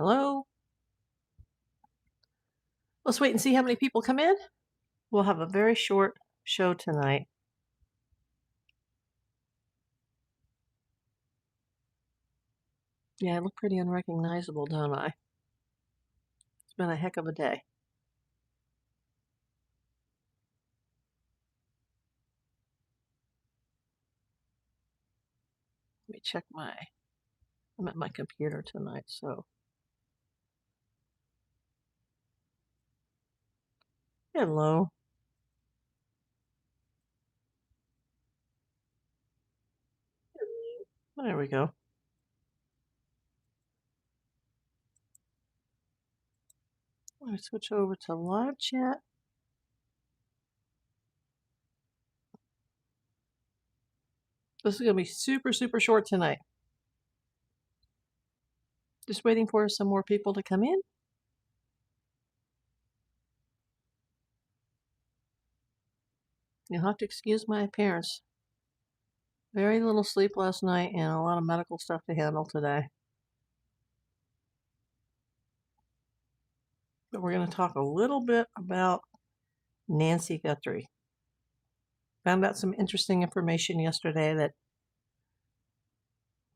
Hello? Let's wait and see how many people come in. We'll have a very short show tonight. Yeah, I look pretty unrecognizable, don't I? It's been a heck of a day. Let me check I'm at my computer tonight, so. Hello. There we go. Let me switch over to live chat. This is going to be super, super short tonight. Just waiting for some more people to come in. You'll have to excuse my appearance. Very little sleep last night and a lot of medical stuff to handle today. But we're going to talk a little bit about Nancy Guthrie. Found out some interesting information yesterday that,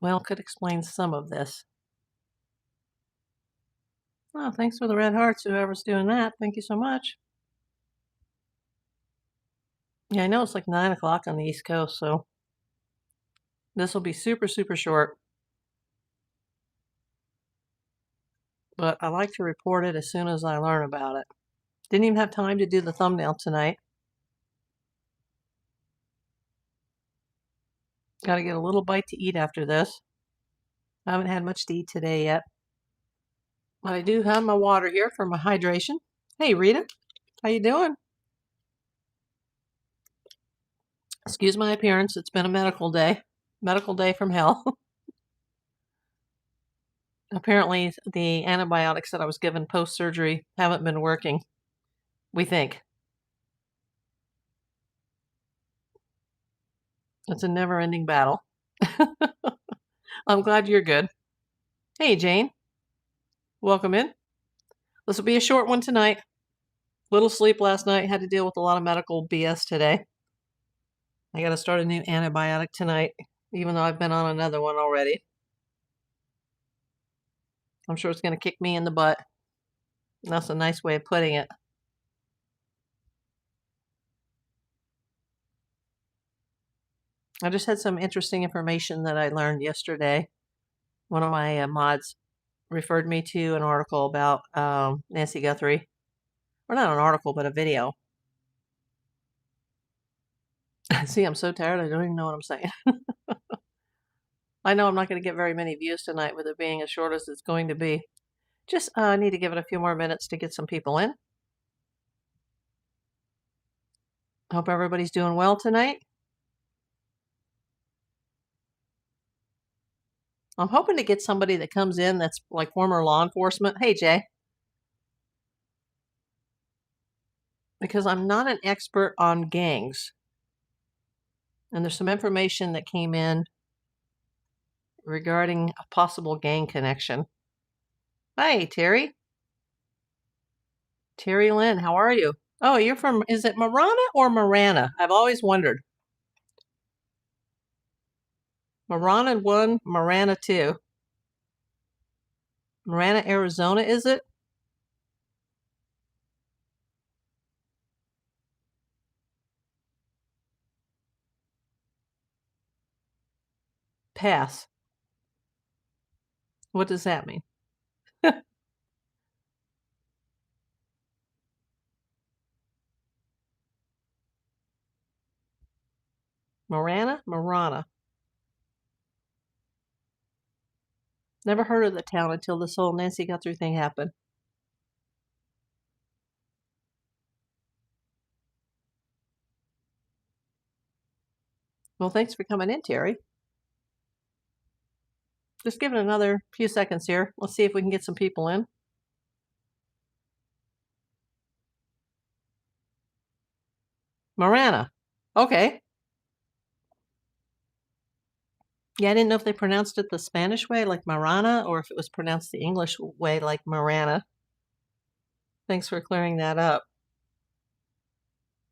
well, could explain some of this. Oh, thanks for the red hearts, whoever's doing that. Thank you so much. Yeah, I know it's like 9 o'clock on the East Coast, so this will be super, super short. But I like to report it as soon as I learn about it. Didn't even have time to do the thumbnail tonight. Got to get a little bite to eat after this. I haven't had much to eat today yet. But I do have my water here for my hydration. Hey, Rita. How you doing? Excuse my appearance. It's been a medical day. Medical day from hell. Apparently, the antibiotics that I was given post-surgery haven't been working. We think. It's a never-ending battle. I'm glad you're good. Hey, Jane. Welcome in. This will be a short one tonight. Little sleep last night. Had to deal with a lot of medical BS today. I got to start a new antibiotic tonight, even though I've been on another one already. I'm sure it's going to kick me in the butt. That's a nice way of putting it. I just had some interesting information that I learned yesterday. One of my mods referred me to an article about Nancy Guthrie. Or not an article, but a video. See, I'm so tired, I don't even know what I'm saying. I know I'm not going to get very many views tonight with it being as short as it's going to be. Just need to give it a few more minutes to get some people in. Hope everybody's doing well tonight. I'm hoping to get somebody that comes in that's like former law enforcement. Hey, Jay. Because I'm not an expert on gangs. And there's some information that came in regarding a possible gang connection. Hi, Terry. Terry Lynn, how are you? Oh, you're from, is it Marana or Marana? I've always wondered. Marana 1, Marana 2. Marana, Arizona, is it? Pass. What does that mean? Marana? Marana. Never heard of the town until this whole Nancy Guthrie thing happened. Well, thanks for coming in, Terry. Just give it another few seconds here. Let's see if we can get some people in. Marana. Okay. Yeah, I didn't know if they pronounced it the Spanish way, like Marana, or if it was pronounced the English way, like Marana. Thanks for clearing that up.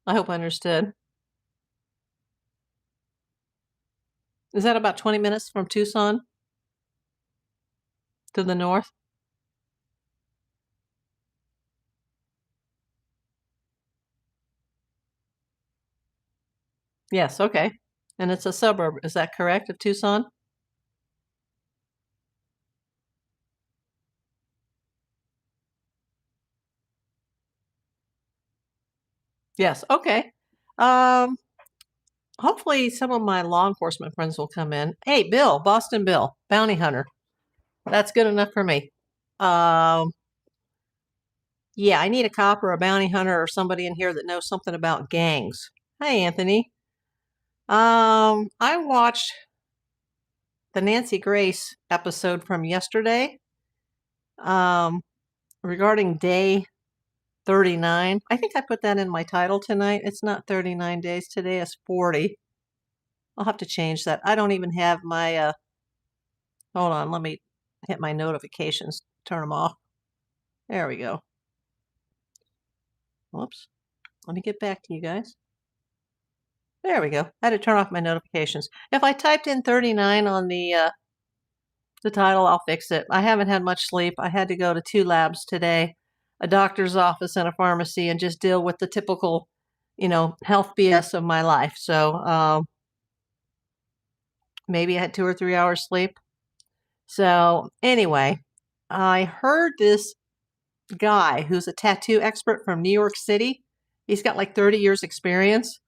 I hope I understood. Is that about 20 minutes from Tucson to the north? Yes, okay. And it's a suburb, is that correct, of Tucson? Yes, okay. Um, Hopefully some of my law enforcement friends will come in. Hey, Bill, Boston Bill, bounty hunter. That's good enough for me. Um, yeah, I need a cop or a bounty hunter or somebody in here that knows something about gangs. Hey, Anthony. I watched the Nancy Grace episode from yesterday, um, regarding day 39. I think I put that in my title tonight. It's not 39 days today, it's 40. I'll have to change that. I don't even have my, hold on, let me hit my notifications, turn them off. There we go. Whoops. Let me get back to you guys. There we go. I had to turn off my notifications. If I typed in 39 on the title, I'll fix it. I haven't had much sleep. I had to go to 2 labs today, a doctor's office and a pharmacy, and just deal with the typical, health BS of my life. So maybe I had 2 or 3 hours sleep. So anyway, I heard this guy who's a tattoo expert from New York City. He's got like 30 years experience,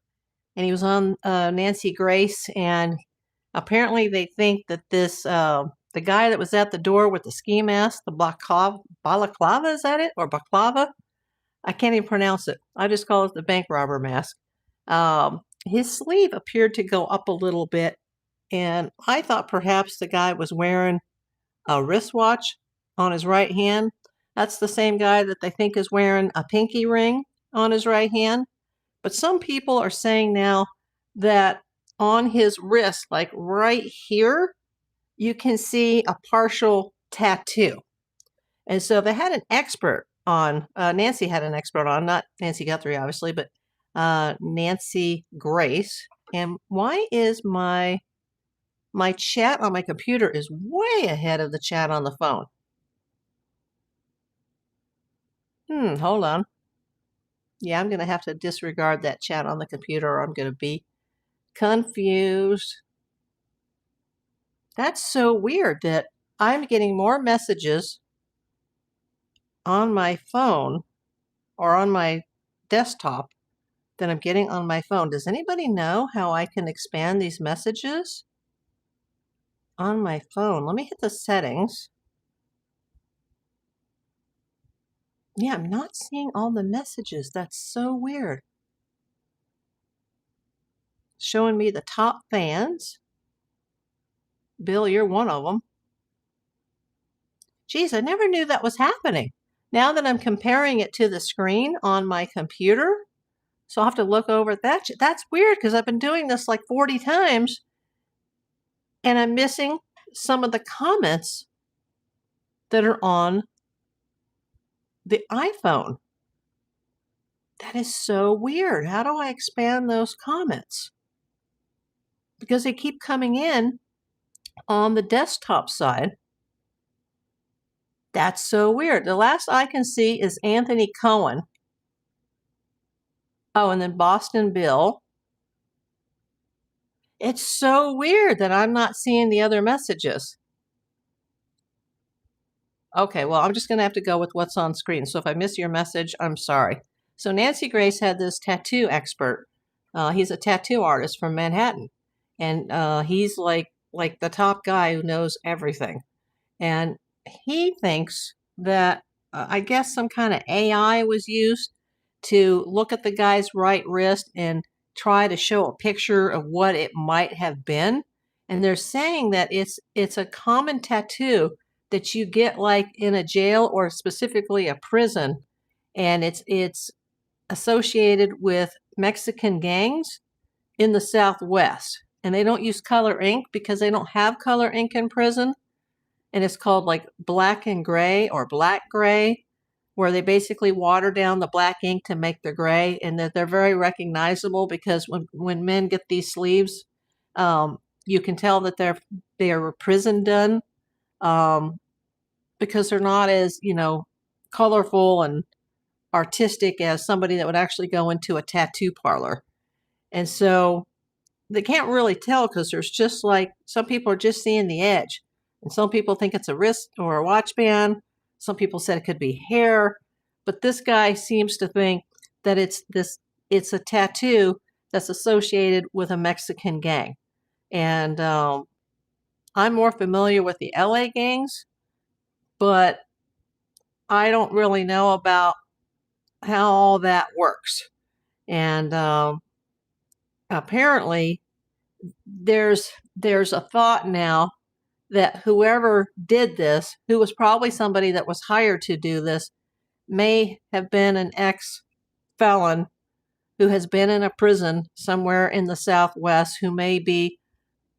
and he was on Nancy Grace, and apparently they think that this the guy that was at the door with the ski mask, the balaclava, is that it? Or baklava? I can't even pronounce it. I just call it the bank robber mask. His sleeve appeared to go up a little bit, and I thought perhaps the guy was wearing a wristwatch on his right hand. That's the same guy that they think is wearing a pinky ring on his right hand. But some people are saying now that on his wrist, like right here, you can see a partial tattoo. And so they had an expert on, Nancy had an expert on, not Nancy Guthrie, obviously, but Nancy Grace. And why is my chat on my computer is way ahead of the chat on the phone? Hold on. Yeah, I'm going to have to disregard that chat on the computer or I'm going to be confused. That's so weird that I'm getting more messages on my phone or on my desktop than I'm getting on my phone. Does anybody know how I can expand these messages on my phone? Let me hit the settings. Yeah, I'm not seeing all the messages. That's so weird. Showing me the top fans. Bill, you're one of them. Geez, I never knew that was happening. Now that I'm comparing it to the screen on my computer, so I'll have to look over at that. That's weird because I've been doing this like 40 times and I'm missing some of the comments that are on the iPhone. That is so weird. How do I expand those comments? Because they keep coming in on the desktop side. That's so weird. The last I can see is Anthony Cohen. Oh, and then Boston Bill. It's so weird that I'm not seeing the other messages. Okay, well, I'm just going to have to go with what's on screen. So if I miss your message, I'm sorry. So Nancy Grace had this tattoo expert. He's a tattoo artist from Manhattan. And he's like the top guy who knows everything. And he thinks that, I guess some kind of AI was used to look at the guy's right wrist and try to show a picture of what it might have been. And they're saying that it's a common tattoo that you get like in a jail or specifically a prison. And it's associated with Mexican gangs in the Southwest. and they don't use color ink because they don't have color ink in prison. And it's called like black and gray or black gray, where they basically water down the black ink to make the gray, and that they're very recognizable because when men get these sleeves, you can tell that they're prison done, because they're not as, colorful and artistic as somebody that would actually go into a tattoo parlor. And so they can't really tell because there's just like, some people are just seeing the edge. And some people think it's a wrist or a watch band. Some people said it could be hair. But this guy seems to think that it's a tattoo that's associated with a Mexican gang. And I'm more familiar with the LA gangs, but I don't really know about how all that works. And apparently there's a thought now that whoever did this, who was probably somebody that was hired to do this, may have been an ex-felon who has been in a prison somewhere in the Southwest, who may be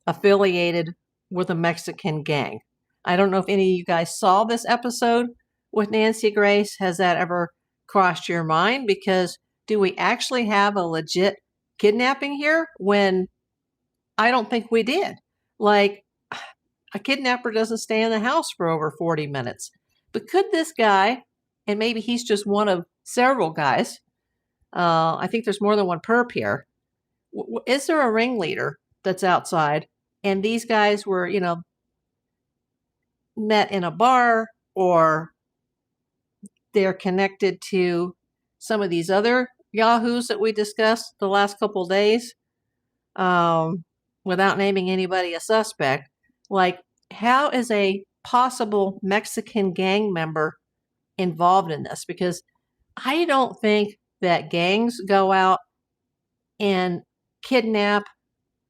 affiliated with a Mexican gang. I don't know if any of you guys saw this episode with Nancy Grace. Has that ever crossed your mind? Because do we actually have a legit kidnapping here when I don't think we did? Like, a kidnapper doesn't stay in the house for over 40 minutes. But could this guy, and maybe he's just one of several guys, I think there's more than one perp here, is there a ringleader that's outside? And these guys were, met in a bar, or they're connected to some of these other yahoos that we discussed the last couple of days, without naming anybody a suspect. Like, how is a possible Mexican gang member involved in this? Because I don't think that gangs go out and kidnap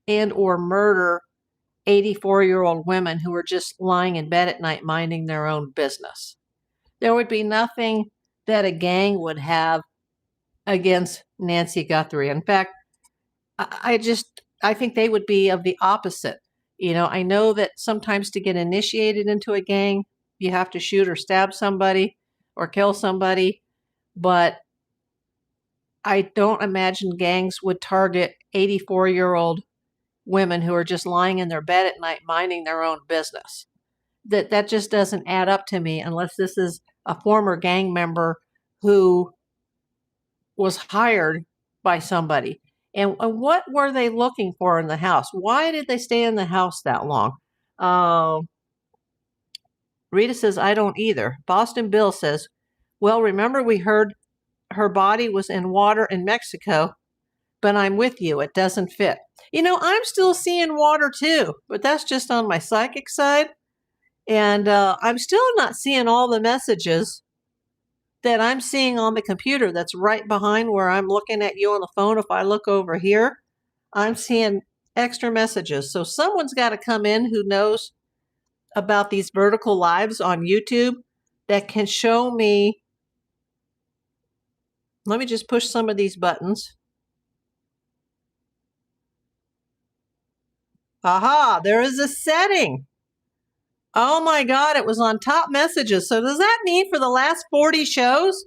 and or murder 84-year-old women who are just lying in bed at night minding their own business. There would be nothing that a gang would have against Nancy Guthrie. In fact, I think they would be of the opposite. I know that sometimes to get initiated into a gang, you have to shoot or stab somebody or kill somebody, but I don't imagine gangs would target 84-year-old women who are just lying in their bed at night minding their own business. That just doesn't add up to me unless this is a former gang member who was hired by somebody. And what were they looking for in the house? Why did they stay in the house that long? Rita says, I don't either. Boston Bill says, well, remember we heard her body was in water in Mexico, but I'm with you. It doesn't fit. I'm still seeing water too, but that's just on my psychic side. And I'm still not seeing all the messages that I'm seeing on the computer that's right behind where I'm looking at you on the phone. If I look over here, I'm seeing extra messages. So someone's got to come in who knows about these vertical lives on YouTube that can show me. Let me just push some of these buttons. Aha, there is a setting. Oh my God, it was on top messages. So does that mean for the last 40 shows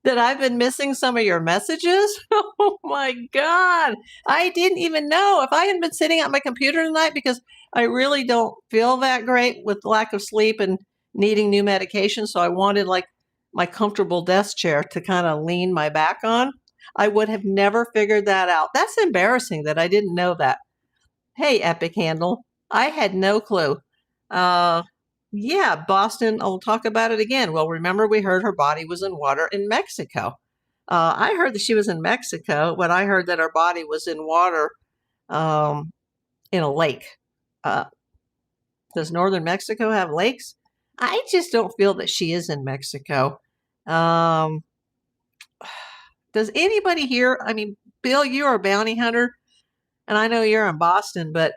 that I've been missing some of your messages? Oh my God, I didn't even know. If I hadn't been sitting at my computer tonight, because I really don't feel that great with lack of sleep and needing new medication, so I wanted like my comfortable desk chair to kind of lean my back on, I would have never figured that out. That's embarrassing that I didn't know that. Hey, Epic Handle, I had no clue. Yeah, Boston, I'll talk about it again. Well, remember we heard her body was in water in Mexico. I heard that she was in Mexico, but I heard that her body was in water in a lake. Does northern Mexico have lakes? I just don't feel that she is in Mexico. Does anybody here, Bill, you're a bounty hunter, and I know you're in Boston, but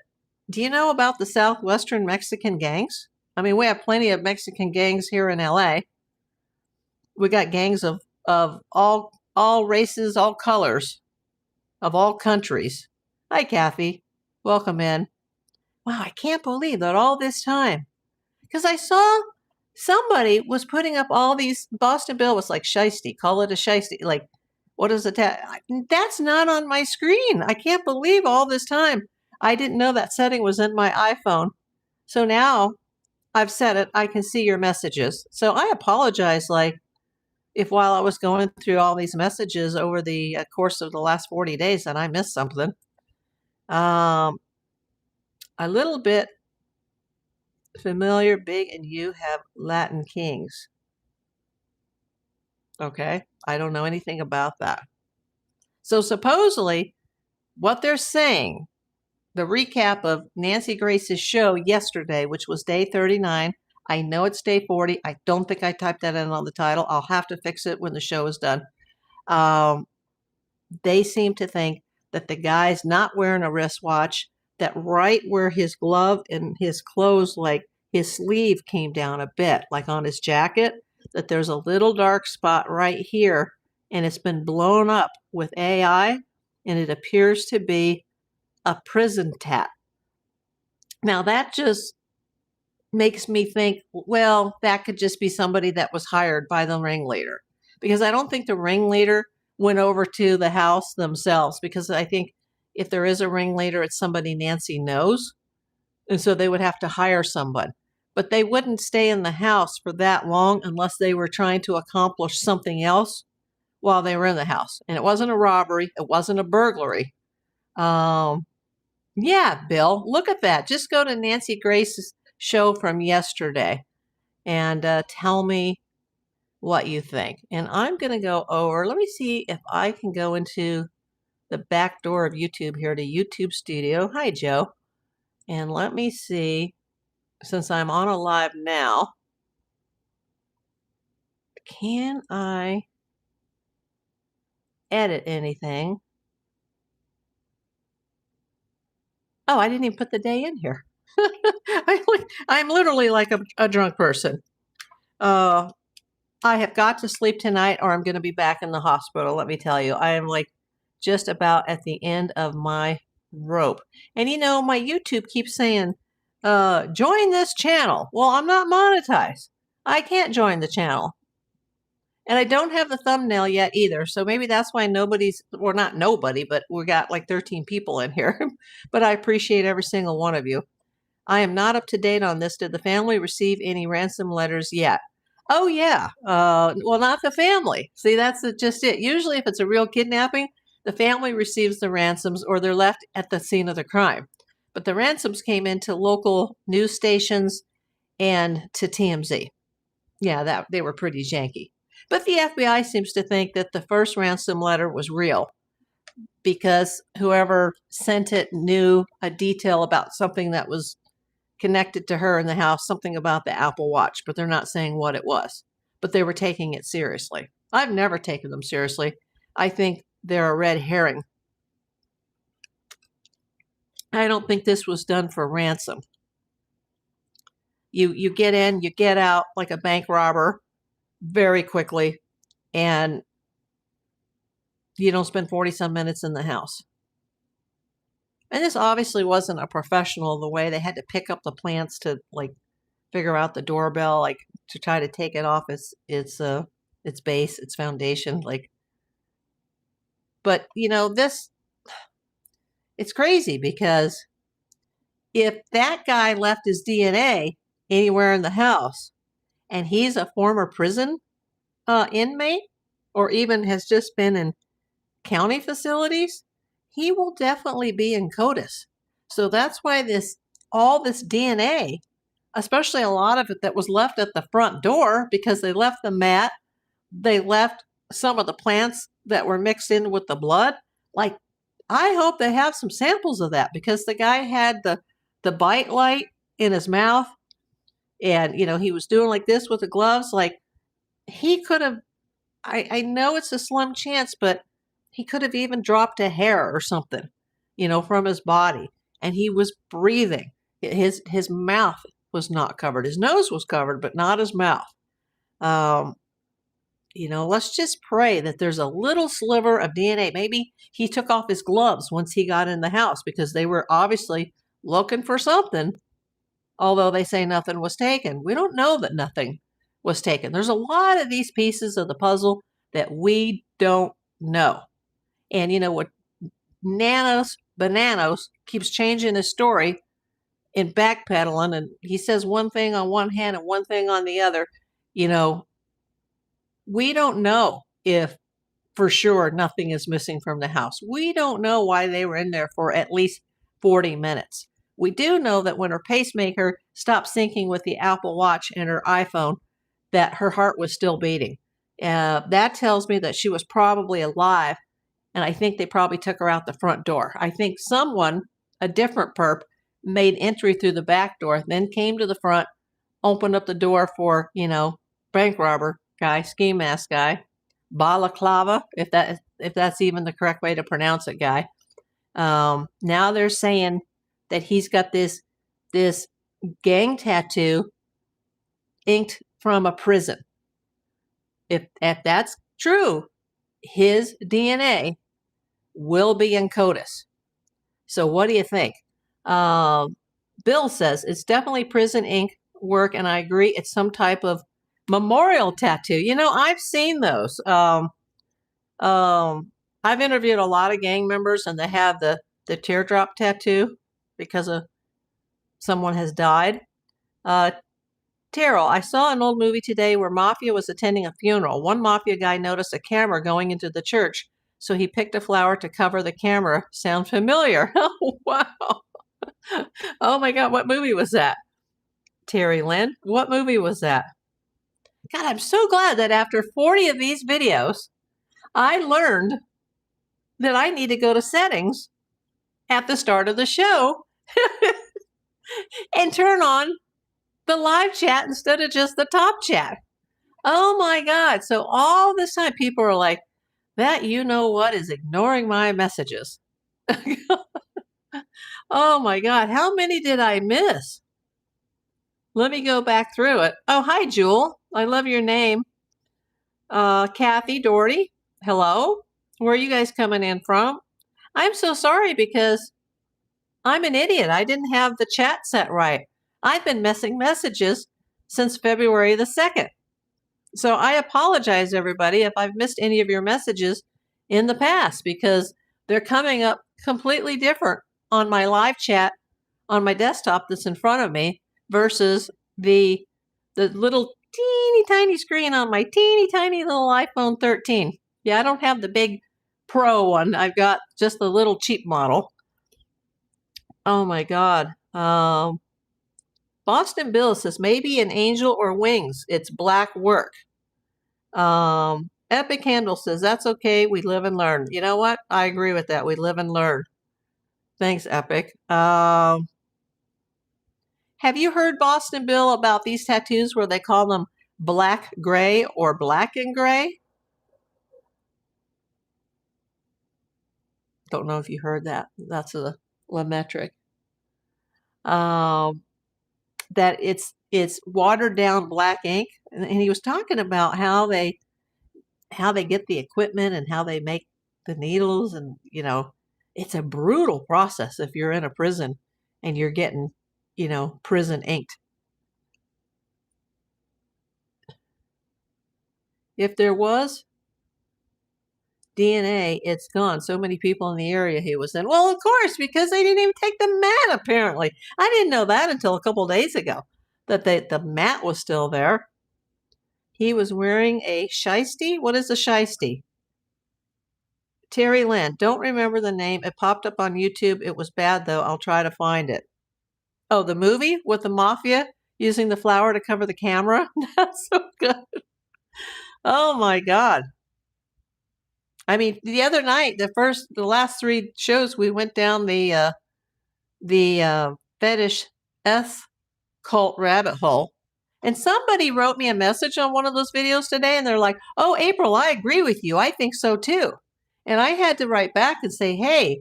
do you know about the southwestern Mexican gangs? We have plenty of Mexican gangs here in LA. We got gangs of all races, all colors, of all countries. Hi, Kathy. Welcome in. Wow, I can't believe that all this time. Because I saw somebody was putting up all these. Boston Bill was like shiesty, call it a shiesty. Like, what is it? That's not on my screen. I can't believe all this time. I didn't know that setting was in my iPhone. So now I've set it. I can see your messages. So I apologize. Like, if while I was going through all these messages over the course of the last 40 days that I missed something. A little bit familiar, big, and you have Latin kings. Okay, I don't know anything about that. So supposedly, what they're saying, the recap of Nancy Grace's show yesterday, which was day 39. I know it's day 40. I don't think I typed that in on the title. I'll have to fix it when the show is done. They seem to think that the guy's not wearing a wristwatch, that right where his glove and his clothes, like his sleeve came down a bit, like on his jacket, that there's a little dark spot right here, and it's been blown up with AI, and it appears to be a prison tat. Now, that just makes me think, well, that could just be somebody that was hired by the ringleader. Because I don't think the ringleader went over to the house themselves, because I think if there is a ringleader, it's somebody Nancy knows. And so they would have to hire someone. But they wouldn't stay in the house for that long unless they were trying to accomplish something else while they were in the house. And it wasn't a robbery. It wasn't a burglary. Yeah, Bill, look at that. Just go to Nancy Grace's show from yesterday and tell me what you think. And I'm going to go over, let me see if I can go into the back door of YouTube here to YouTube Studio. Hi, Joe. And let me see, since I'm on a live now, can I edit anything? Oh, I didn't even put the day in here. I'm literally like a drunk person. I have got to sleep tonight or I'm going to be back in the hospital, let me tell you. I am like just about at the end of my rope. And you know, my YouTube keeps saying, join this channel. Well, I'm not monetized. I can't join the channel. And I don't have the thumbnail yet either. So maybe that's why nobody's, well, not nobody, but we got like 13 people in here. But I appreciate every single one of you. I am not up to date on this. Did the family receive any ransom letters yet? Oh, yeah. Well, not the family. See, that's just it. Usually if it's a real kidnapping, the family receives the ransoms or they're left at the scene of the crime. But the ransoms came into local news stations and to TMZ. Yeah, they were pretty janky. But the FBI seems to think that the first ransom letter was real because whoever sent it knew a detail about something that was connected to her in the house, something about the Apple Watch, but they're not saying what it was. But they were taking it seriously. I've never taken them seriously. I think they're a red herring. I don't think this was done for ransom. You get in, you get out like a bank robber very quickly, and you don't spend 40-some minutes in the house. And this obviously wasn't a professional, the way they had to pick up the plants to like figure out the doorbell, like to try to take it off its base, its foundation, like. But you know, it's crazy because if that guy left his DNA anywhere in the house and he's a former prison inmate or even has just been in county facilities, he will definitely be in CODIS. So that's why all this DNA, especially a lot of it that was left at the front door, because they left the mat, they left some of the plants that were mixed in with the blood. Like, I hope they have some samples of that, because the guy had the bite light in his mouth and, you know, he was doing like this with the gloves. Like, he could have, I know it's a slim chance, but he could have even dropped a hair or something, you know, from his body. And he was breathing. His mouth was not covered. His nose was covered, but not his mouth. let's just pray that there's a little sliver of DNA. Maybe he took off his gloves once he got in the house because they were obviously looking for something, although they say nothing was taken. We don't know that nothing was taken. There's a lot of these pieces of the puzzle that we don't know. And what Bananas keeps changing his story and backpedaling, and he says one thing on one hand and one thing on the other. We don't know if for sure nothing is missing from the house. We don't know why they were in there for at least 40 minutes. We do know that when her pacemaker stopped syncing with the Apple Watch and her iPhone, that her heart was still beating. That tells me that she was probably alive, and I think they probably took her out the front door. I think someone, a different perp, made entry through the back door, then came to the front, opened up the door for, bank robber guy, ski mask guy, balaclava, if that's even the correct way to pronounce it, guy. Now they're saying that he's got this gang tattoo inked from a prison. If that's true, his DNA will be in CODIS. So what do you think? Bill says it's definitely prison ink work, and I agree it's some type of memorial tattoo. I've seen those. I've interviewed a lot of gang members, and they have the teardrop tattoo because of someone has died. Terrell, I saw an old movie today where Mafia was attending a funeral. One Mafia guy noticed a camera going into the church, so he picked a flower to cover the camera. Sound familiar? Oh, wow. Oh, my God. What movie was that? Terry Lynn, what movie was that? God, I'm so glad that after 40 of these videos, I learned that I need to go to settings at the start of the show and turn on the live chat instead of just the top chat. Oh my God. So all this time people are like, that is ignoring my messages. Oh my God. How many did I miss? Let me go back through it. Oh, hi, Jewel. I love your name. Kathy, Doherty. Hello. Where are you guys coming in from? I'm so sorry because I'm an idiot. I didn't have the chat set right. I've been missing messages since February the 2nd. So I apologize, everybody, if I've missed any of your messages in the past because they're coming up completely different on my live chat on my desktop that's in front of me versus the little teeny tiny screen on my teeny tiny little iPhone 13. Yeah, I don't have the big Pro one. I've got just the little cheap model. Oh my God. Boston Bill says maybe an angel or wings. It's black work. Epic Handle says that's okay. We live and learn. You know what? I agree with that. We live and learn. Thanks, Epic. Have you heard, Boston Bill, about these tattoos where they call them black gray or black and gray? Don't know if you heard that. That's a LaMetric. That it's watered down black ink, and he was talking about how they get the equipment and how they make the needles, and it's a brutal process if you're in a prison and you're getting prison inked. If there was DNA, it's gone. So many people in the area he was in. Well, of course, because they didn't even take the mat, apparently. I didn't know that until a couple days ago, that the mat was still there. He was wearing a shiesty. What is a shiesty? Terry Lynn. Don't remember the name. It popped up on YouTube. It was bad, though. I'll try to find it. Oh, the movie with the mafia using the flower to cover the camera? That's so good. Oh, my God. I mean, the other night, the last 3 shows, we went down the fetish cult rabbit hole. And somebody wrote me a message on one of those videos today, and they're like, oh, April, I agree with you. I think so, too. And I had to write back and say, hey,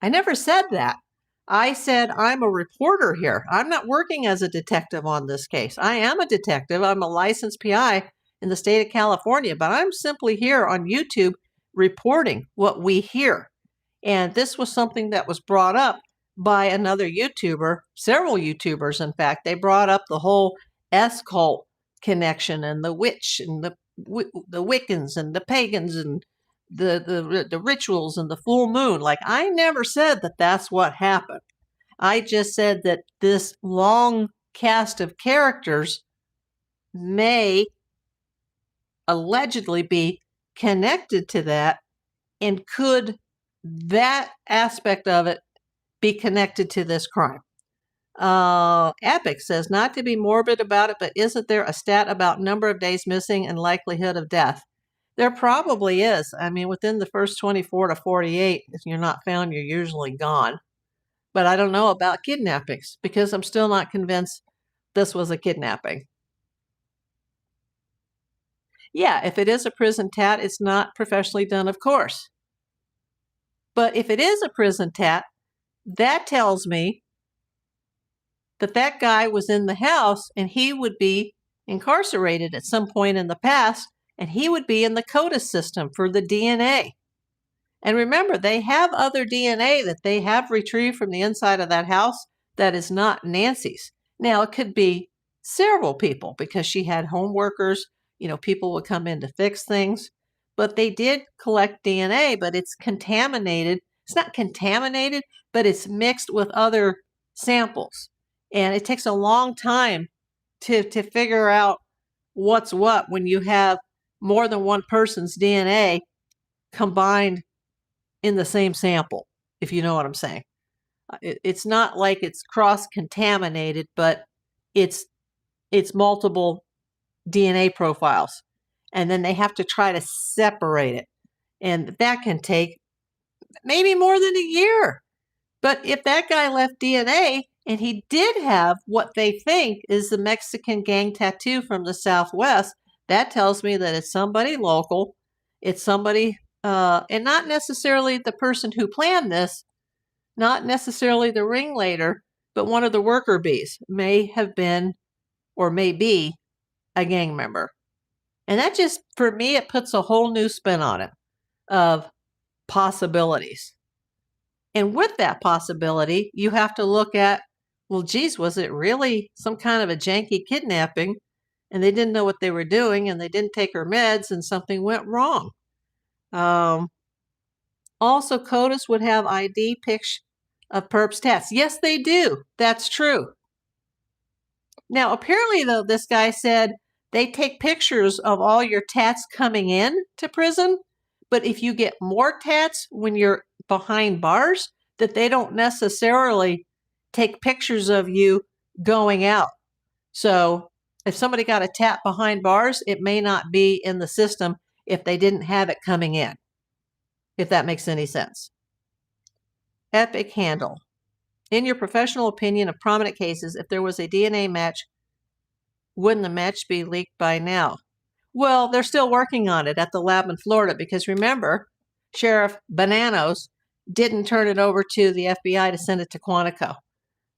I never said that. I said I'm a reporter here. I'm not working as a detective on this case. I am a detective. I'm a licensed PI, in the state of California, but I'm simply here on YouTube reporting what we hear. And this was something that was brought up by another YouTuber, several YouTubers, in fact. They brought up the whole S cult connection and the witch and the Wiccans and the pagans and the rituals and the full moon. Like, I never said that that's what happened. I just said that this long cast of characters may allegedly be connected to that, and could that aspect of it be connected to this crime? Epic says, not to be morbid about it, but isn't there a stat about number of days missing and likelihood of death? There probably is. I mean, within the first 24 to 48, if you're not found, you're usually gone. But I don't know about kidnappings, because I'm still not convinced this was a kidnapping. Yeah, if it is a prison tat, it's not professionally done, of course. But if it is a prison tat, that tells me that that guy was in the house and he would be incarcerated at some point in the past, and he would be in the CODIS system for the DNA. And remember, they have other DNA that they have retrieved from the inside of that house that is not Nancy's. Now, it could be several people, because she had home workers, people would come in to fix things. But they did collect DNA, but it's contaminated. It's not contaminated, but it's mixed with other samples. And it takes a long time to figure out what's what when you have more than one person's DNA combined in the same sample, if you know what I'm saying. It's not like it's cross-contaminated, but it's multiple DNA profiles. And then they have to try to separate it. And that can take maybe more than a year. But if that guy left DNA and he did have what they think is the Mexican gang tattoo from the Southwest, that tells me that it's somebody local. It's somebody, and not necessarily the person who planned this, not necessarily the ringleader, but one of the worker bees may have been or may be a gang member. And that just, for me, it puts a whole new spin on it of possibilities. And with that possibility, you have to look at, well, geez, was it really some kind of a janky kidnapping, and they didn't know what they were doing, and they didn't take her meds, and something went wrong? Also, CODIS would have ID pics of perps tats. Yes, they do. That's true. Now, apparently, though, this guy said they take pictures of all your tats coming in to prison, but if you get more tats when you're behind bars, that they don't necessarily take pictures of you going out. So if somebody got a tat behind bars, it may not be in the system if they didn't have it coming in, if that makes any sense. Epic handle. In your professional opinion of prominent cases, if there was a DNA match, wouldn't the match be leaked by now? Well, they're still working on it at the lab in Florida, because remember, Sheriff Bananos didn't turn it over to the FBI to send it to Quantico.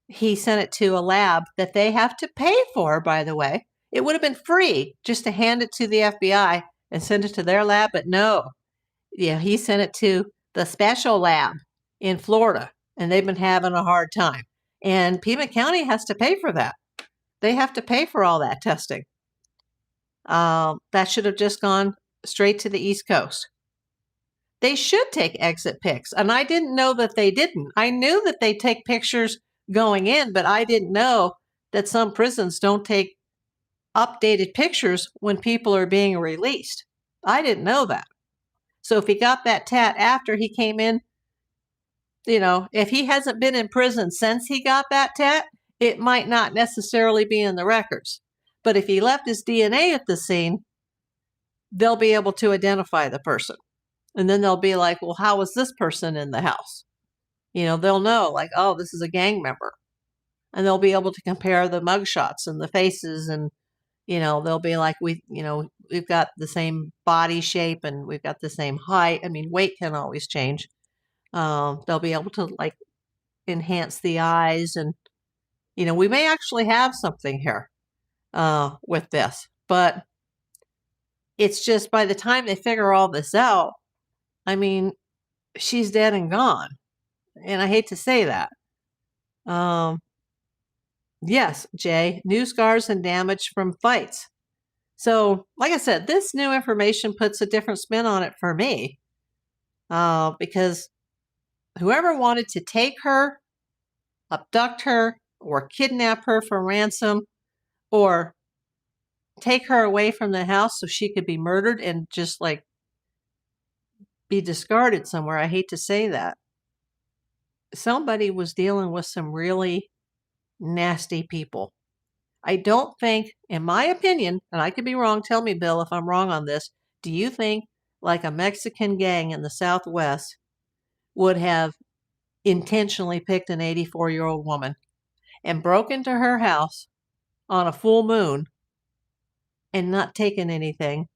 He sent it to a lab that they have to pay for, by the way. It would have been free just to hand it to the FBI and send it to their lab, but no. Yeah, he sent it to the special lab in Florida, and they've been having a hard time. And Pima County has to pay for that. They have to pay for all that testing. That should have just gone straight to the East Coast. They should take exit pics, and I didn't know that they didn't. I knew that they take pictures going in, but I didn't know that some prisons don't take updated pictures when people are being released. I didn't know that. So if he got that tat after he came in, if he hasn't been in prison since he got that tat, it might not necessarily be in the records. But if he left his DNA at the scene, they'll be able to identify the person. And then they'll be like, well, how was this person in the house? They'll know, like, oh, this is a gang member. And they'll be able to compare the mugshots and the faces, and, they'll be like, we've got the same body shape and we've got the same height. I mean, weight can always change. They'll be able to, like, enhance the eyes, and, we may actually have something here with this. But It's just by the time they figure all this out, I mean, she's dead and gone. And I hate to say that. Yes, Jay, new scars and damage from fights. So, like I said, this new information puts a different spin on it for me. Because whoever wanted to take her, abduct her, or kidnap her for ransom, or take her away from the house so she could be murdered and just like be discarded somewhere. I hate to say that. Somebody was dealing with some really nasty people. I don't think, in my opinion, and I could be wrong, tell me, Bill, if I'm wrong on this, do you think like a Mexican gang in the Southwest would have intentionally picked an 84-year-old woman and broke into her house on a full moon and not taken anything?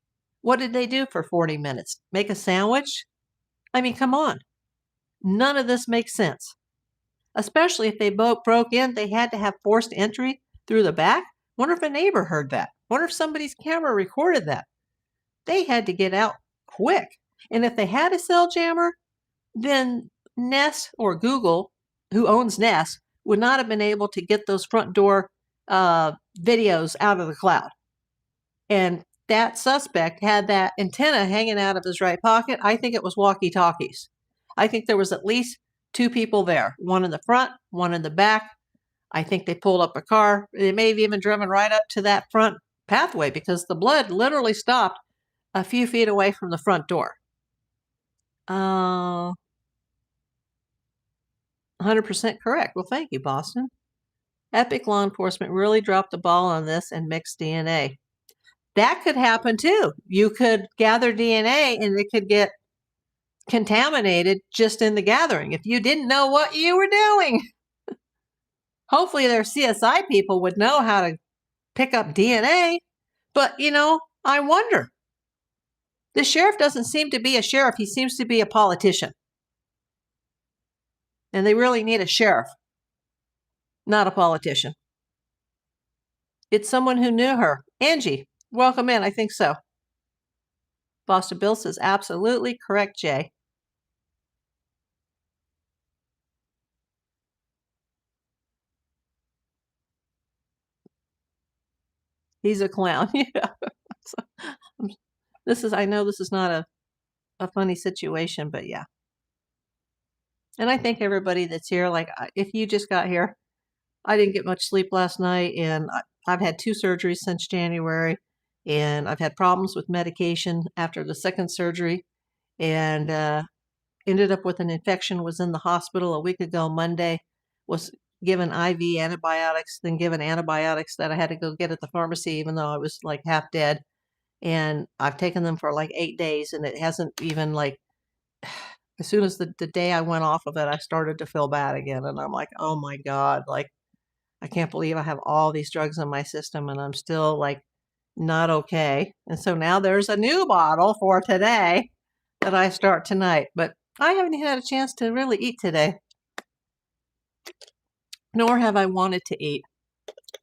What did they do for 40 minutes? Make a sandwich? I mean, come on. None of this makes sense. Especially if they both broke in, they had to have forced entry through the back. Wonder if a neighbor heard that. Wonder if somebody's camera recorded that. They had to get out quick. And if they had a cell jammer, then Nest or Google, who owns Nest, would not have been able to get those front door videos out of the cloud. And that suspect had that antenna hanging out of his right pocket. I think it was walkie-talkies. I think there was at least 2 people there, one in the front, one in the back. I think they pulled up a car. They may have even driven right up to that front pathway because the blood literally stopped a few feet away from the front door. 100% correct. Well, thank you, Boston. Epic law enforcement really dropped the ball on this and mixed DNA. That could happen too. You could gather DNA and it could get contaminated just in the gathering if you didn't know what you were doing. Hopefully their CSI people would know how to pick up DNA. But, I wonder. The sheriff doesn't seem to be a sheriff. He seems to be a politician. And they really need a sheriff, not a politician. It's someone who knew her. Angie, welcome in. I think so. Boston Bill says, absolutely correct, Jay. He's a clown. Yeah. I know this is not a funny situation, but yeah. And I thank everybody that's here. Like, if you just got here, I didn't get much sleep last night, and I've had 2 surgeries since January, and I've had problems with medication after the second surgery, and ended up with an infection, was in the hospital a week ago Monday, was given IV antibiotics, then given antibiotics that I had to go get at the pharmacy, even though I was like half dead. And I've taken them for like 8 days, and it hasn't even like, as soon as the day I went off of it, I started to feel bad again. And I'm like, oh my God, like, I can't believe I have all these drugs in my system and I'm still like not okay. And so now there's a new bottle for today that I start tonight, but I haven't had a chance to really eat today, nor have I wanted to eat.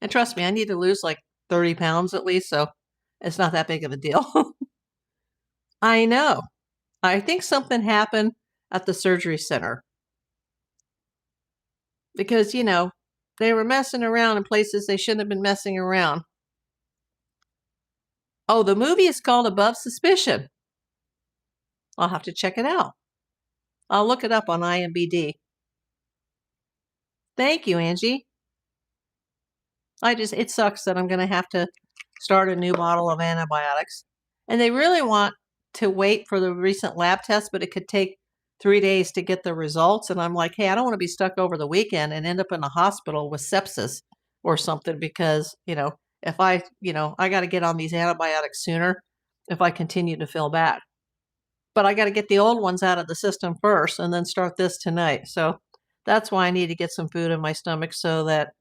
And trust me, I need to lose like 30 pounds at least, so it's not that big of a deal. I know. I think something happened at the surgery center because, they were messing around in places they shouldn't have been messing around. Oh, the movie is called Above Suspicion. I'll have to check it out. I'll look it up on IMDb. Thank you, Angie. It sucks that I'm going to have to start a new bottle of antibiotics. And they really want to wait for the recent lab test, but it could take 3 days to get the results. And I'm like, hey, I don't want to be stuck over the weekend and end up in a hospital with sepsis or something because, if I got to get on these antibiotics sooner if I continue to feel bad. But I got to get the old ones out of the system first and then start this tonight. So that's why I need to get some food in my stomach so that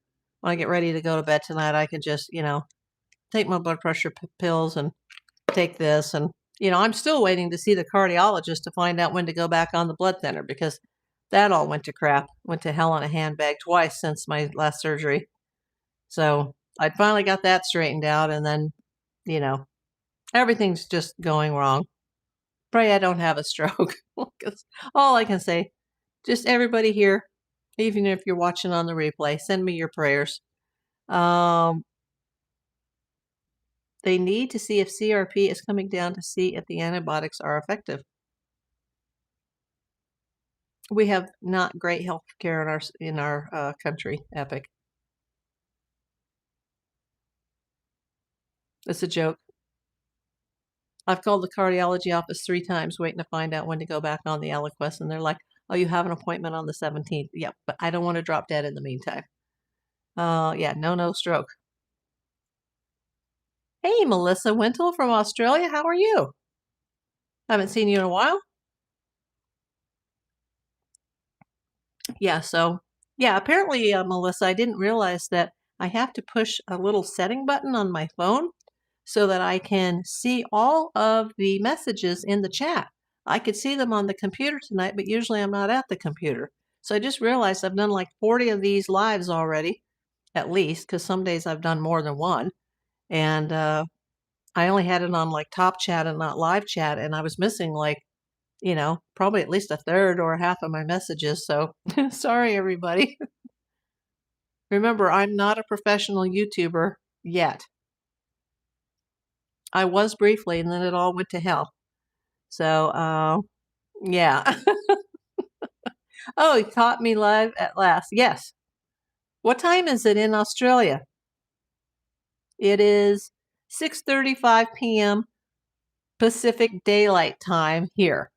when I get ready to go to bed tonight, I can just, take my blood pressure pills and take this. And, I'm still waiting to see the cardiologist to find out when to go back on the blood thinner because that all went to crap, went to hell in a handbag twice since my last surgery. So I finally got that straightened out. And then, Everything's just going wrong. Pray I don't have a stroke. All I can say, just everybody here, even if you're watching on the replay, send me your prayers. They need to see if CRP is coming down to see if the antibiotics are effective. We have not great health care in our country, Epic. It's a joke. I've called the cardiology office 3 times waiting to find out when to go back on the Eliquis, and they're like, oh, you have an appointment on the 17th. Yep, but I don't want to drop dead in the meantime. Yeah, no stroke. Hey, Melissa Wintle from Australia. How are you? Haven't seen you in a while. Yeah, so, yeah, apparently, Melissa, I didn't realize that I have to push a little setting button on my phone so that I can see all of the messages in the chat. I could see them on the computer tonight, but usually I'm not at the computer. So I just realized I've done like 40 of these lives already, at least, because some days I've done more than one. And I only had it on like top chat and not live chat, and I was missing like, probably at least a third or half of my messages. So sorry, everybody. Remember, I'm not a professional YouTuber yet. I was briefly, and then it all went to hell. So, yeah. Oh, he caught me live at last. Yes. What time is it in Australia? It is 6:35 p.m. Pacific Daylight Time here.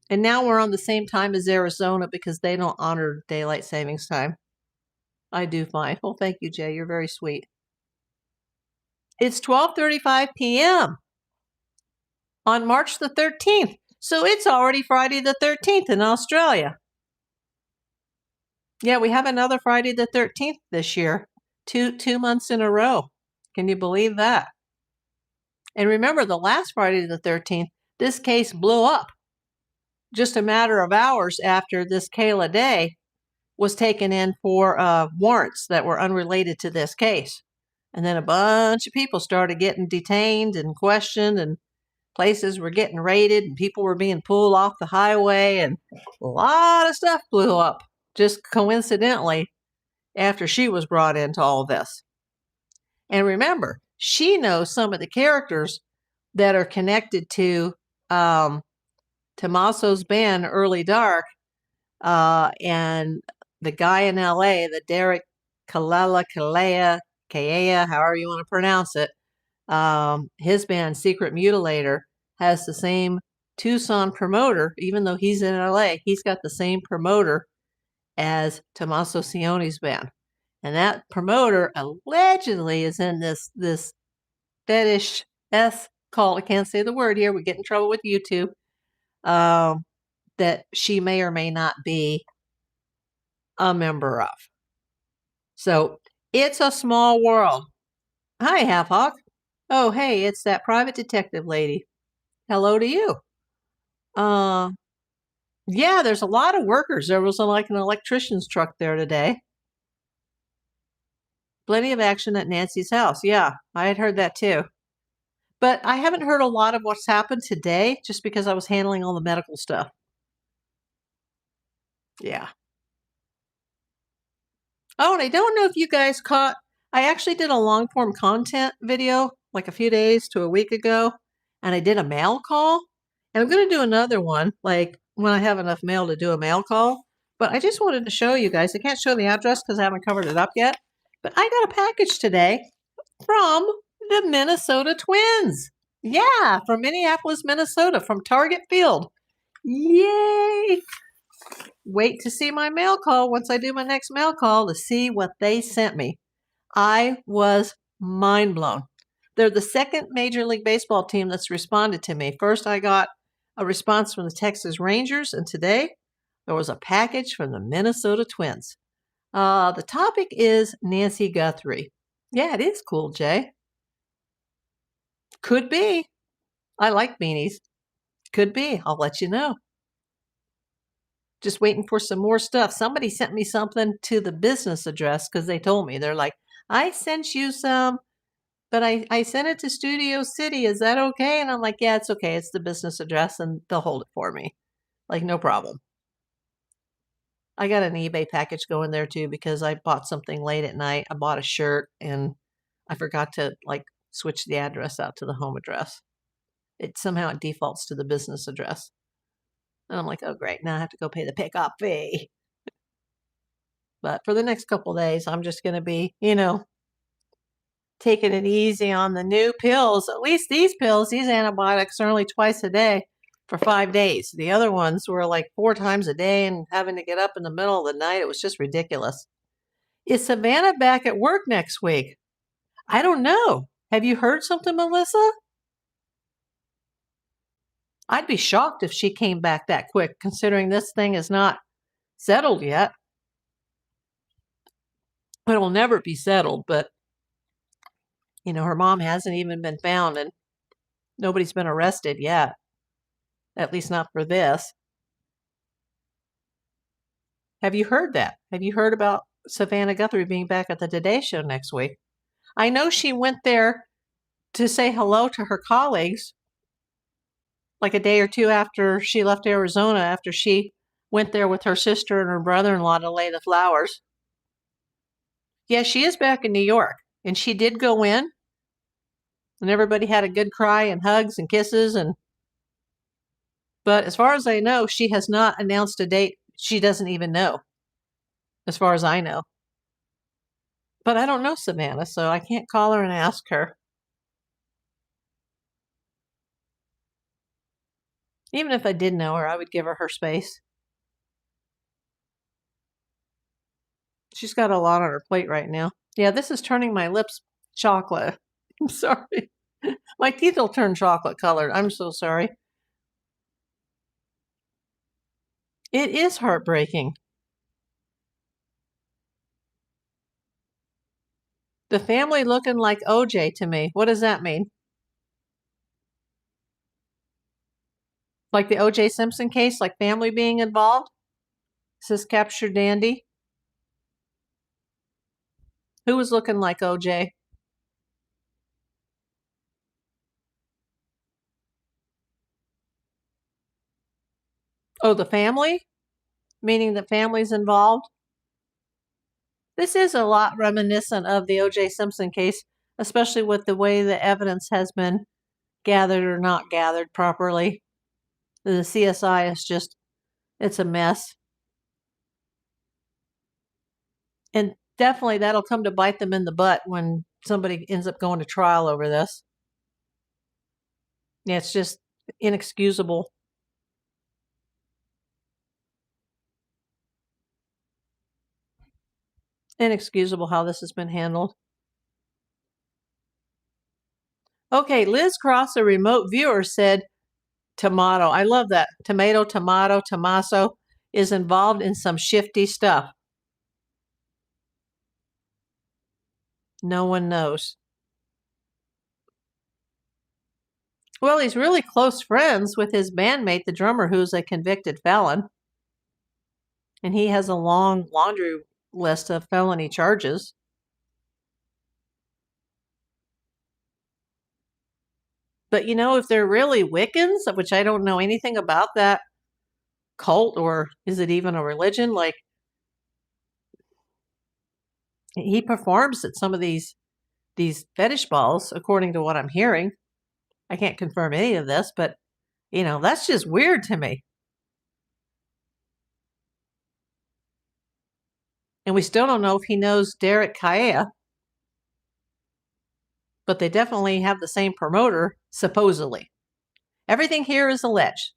And now we're on the same time as Arizona because they don't honor daylight savings time. I do fine. Well, thank you, Jay. You're very sweet. It's 12:35 p.m. on March the 13th. So it's already Friday the 13th in Australia. Yeah, we have another Friday the 13th this year. Two months in a row. Can you believe that? And remember, the last Friday the 13th, this case blew up. Just a matter of hours after this Kayla Day was taken in for warrants that were unrelated to this case. And then a bunch of people started getting detained and questioned, and places were getting raided, and people were being pulled off the highway, and a lot of stuff blew up just coincidentally after she was brought into all this. And remember, she knows some of the characters that are connected to Tommaso's band, Early Dark, and the guy in LA, the Derek Kalea, however you want to pronounce it, his band, Secret Mutilator, has the same Tucson promoter. Even though he's in LA, he's got the same promoter as Tommaso Sione's band. And that promoter allegedly is in this fetish cult. I can't say the word here. We get in trouble with YouTube. That she may or may not be a member of. So it's a small world. Hi, Half Hawk. Oh, hey, it's that private detective lady. Hello to you. Yeah, there's a lot of workers. There was like an electrician's truck there today. Plenty of action at Nancy's house. Yeah, I had heard that too. But I haven't heard a lot of what's happened today just because I was handling all the medical stuff. Yeah. Oh, and I don't know if you guys caught, I actually did a long form content video like a few days to a week ago, and I did a mail call. And I'm going to do another one, like when I have enough mail to do a mail call. But I just wanted to show you guys. I can't show the address because I haven't covered it up yet. But I got a package today from the Minnesota Twins. Yeah, from Minneapolis, Minnesota, from Target Field. Yay! Wait to see my mail call once I do my next mail call to see what they sent me. I was mind blown. They're the second Major League Baseball team that's responded to me. First, I got a response from the Texas Rangers, and today there was a package from the Minnesota Twins. The topic is Nancy Guthrie. Yeah, it is cool, Jay. Could be. I like beanies. Could be. I'll let you know. Just waiting for some more stuff. Somebody sent me something to the business address because they told me. They're like, I sent you some But I sent it to Studio City. Is that okay? And I'm like, yeah, it's okay. It's the business address and they'll hold it for me. Like, no problem. I got an eBay package going there too because I bought something late at night. I bought a shirt and I forgot to like switch the address out to the home address. It somehow it defaults to the business address. And I'm like, oh great, now I have to go pay the pickup fee. But for the next couple days, I'm just gonna be, taking it easy on the new pills. At least these pills, these antibiotics are only twice a day for 5 days. The other ones were like 4 times a day and having to get up in the middle of the night. It was just ridiculous. Is Savannah back at work next week? I don't know. Have you heard something, Melissa? I'd be shocked if she came back that quick, considering this thing is not settled yet. It'll never be settled, but, her mom hasn't even been found and nobody's been arrested yet. At least not for this. Have you heard that? Have you heard about Savannah Guthrie being back at the Today Show next week? I know she went there to say hello to her colleagues like a day or two after she left Arizona, after she went there with her sister and her brother-in-law to lay the flowers. Yeah, she is back in New York, and she did go in, and everybody had a good cry and hugs and kisses. But as far as I know, she has not announced a date. She doesn't even know, as far as I know. But I don't know Savannah, so I can't call her and ask her. Even if I did know her, I would give her space. She's got a lot on her plate right now. Yeah, this is turning my lips chocolate. I'm sorry. My teeth will turn chocolate colored. I'm so sorry. It is heartbreaking. The family looking like OJ to me. What does that mean? Like the OJ Simpson case, like family being involved? Says Capture Dandy. Who was looking like OJ? Oh, the family? Meaning the family's involved? This is a lot reminiscent of the OJ Simpson case, especially with the way the evidence has been gathered or not gathered properly. The CSI is just, it's a mess. And definitely that'll come to bite them in the butt when somebody ends up going to trial over this. Yeah, it's just inexcusable. Inexcusable how this has been handled. Okay, Liz Cross, a remote viewer, said tomato. I love that. Tomato, Tommaso is involved in some shifty stuff. No one knows. Well, he's really close friends with his bandmate, the drummer, who's a convicted felon. And he has a long laundry list of felony charges. But if they're really Wiccans, which I don't know anything about that cult, or is it even a religion? Like, he performs at some of these fetish balls, according to what I'm hearing. I can't confirm any of this, but that's just weird to me. And we still don't know if he knows Derek Kaea, but they definitely have the same promoter, supposedly. Everything here is alleged.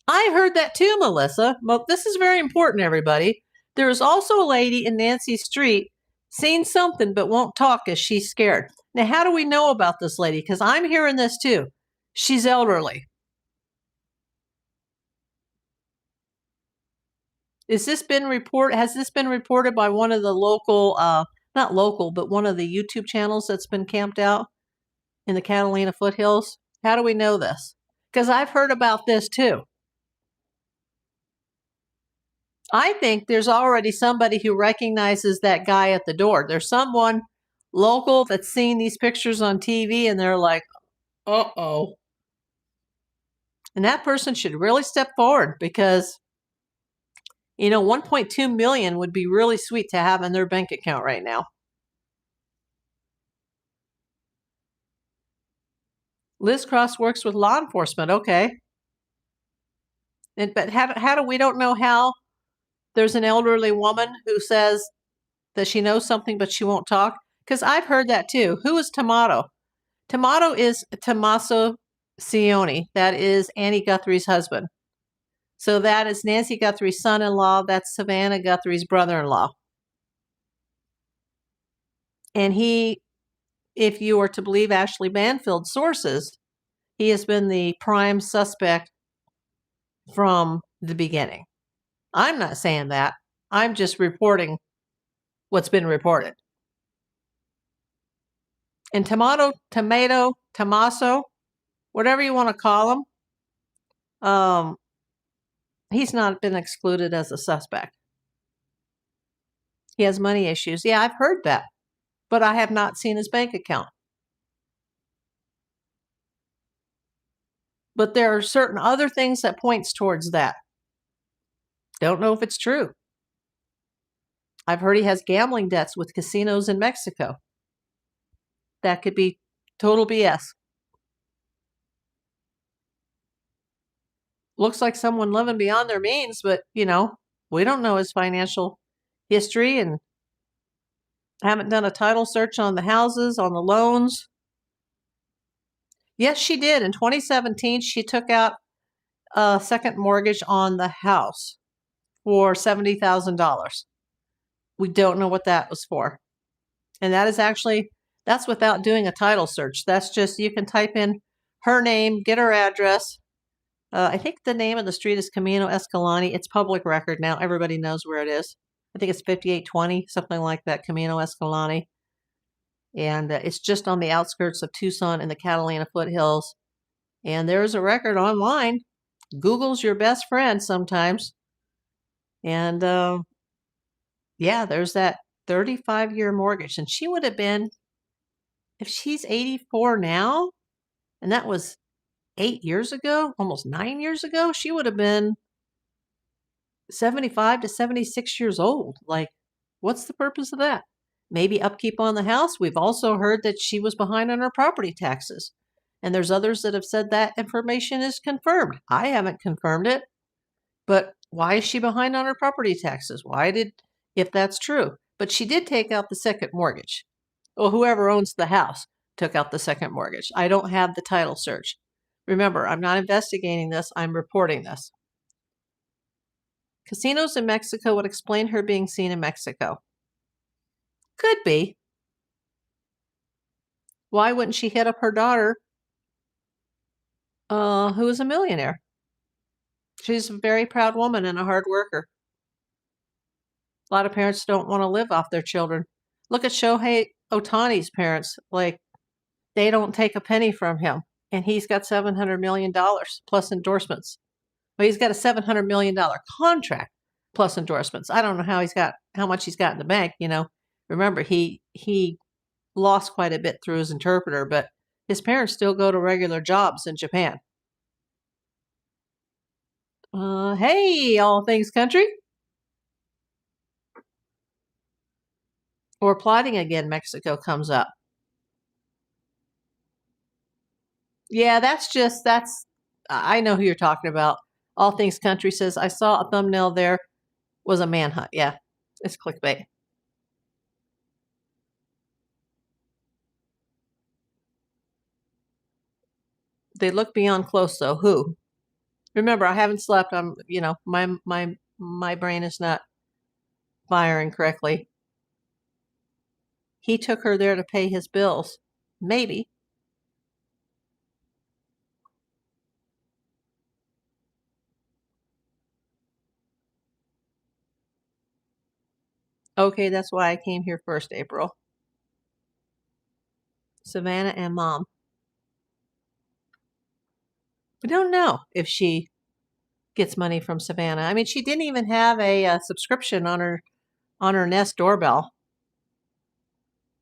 I heard that too, Melissa. Well, this is very important, everybody. There is also a lady in Nancy Street seen something but won't talk as she's scared. Now, how do we know about this lady? Because I'm hearing this too. She's elderly. Has this been reported by one of the local, not local, but one of the YouTube channels that's been camped out in the Catalina foothills? How do we know this? Because I've heard about this too. I think there's already somebody who recognizes that guy at the door. There's someone local that's seen these pictures on TV and they're like, uh-oh. And that person should really step forward because, 1.2 million would be really sweet to have in their bank account right now. Liz Cross works with law enforcement. Okay. But how do we don't know how there's an elderly woman who says that she knows something, but she won't talk? Because I've heard that too. Who is Tomato? Tomato is Tommaso Cioni. That is Annie Guthrie's husband. So that is Nancy Guthrie's son-in-law. That's Savannah Guthrie's brother-in-law. And he, if you are to believe Ashley Banfield's sources, he has been the prime suspect from the beginning. I'm not saying that. I'm just reporting what's been reported. And Tommaso, whatever you want to call him, he's not been excluded as a suspect. He has money issues. Yeah, I've heard that, but I have not seen his bank account. But there are certain other things that points towards that. Don't know if it's true. I've heard he has gambling debts with casinos in Mexico. That could be total BS. Looks like someone living beyond their means, but, we don't know his financial history and haven't done a title search on the houses, on the loans. Yes, she did. In 2017, she took out a second mortgage on the house for $70,000. We don't know what that was for. And that's without doing a title search. That's just, you can type in her name, get her address. I think the name of the street is Camino Escalante. It's public record now. Everybody knows where it is. I think it's 5820, something like that, Camino Escalante. And it's just on the outskirts of Tucson in the Catalina foothills. And there's a record online. Google's your best friend sometimes. And yeah, there's that 35-year mortgage. And she would have been, if she's 84 now, and that was 8 years ago, almost 9 years ago, she would have been 75 to 76 years old. Like, what's the purpose of that? Maybe upkeep on the house. We've also heard that she was behind on her property taxes. And there's others that have said that information is confirmed. I haven't confirmed it. But why is she behind on her property taxes? If that's true. But she did take out the second mortgage. Well, whoever owns the house took out the second mortgage. I don't have the title search. Remember, I'm not investigating this. I'm reporting this. Casinos in Mexico would explain her being seen in Mexico. Could be. Why wouldn't she hit up her daughter, who is a millionaire? She's a very proud woman and a hard worker. A lot of parents don't want to live off their children. Look at Shohei Ohtani's parents. Like, they don't take a penny from him. And he's got $700 million plus endorsements. Well, he's got a $700 million contract plus endorsements. I don't know how much he's got in the bank, Remember, he lost quite a bit through his interpreter, but his parents still go to regular jobs in Japan. Hey, all things country. Or plotting again, Mexico comes up. Yeah, I know who you're talking about. All Things Country says, I saw a thumbnail there was a manhunt. Yeah, it's clickbait. They look beyond close, though. Who? Remember, I haven't slept. I'm, my brain is not firing correctly. He took her there to pay his bills. Maybe. Okay, that's why I came here first, April. Savannah and Mom. We don't know if she gets money from Savannah. I mean, she didn't even have a subscription on her Nest doorbell.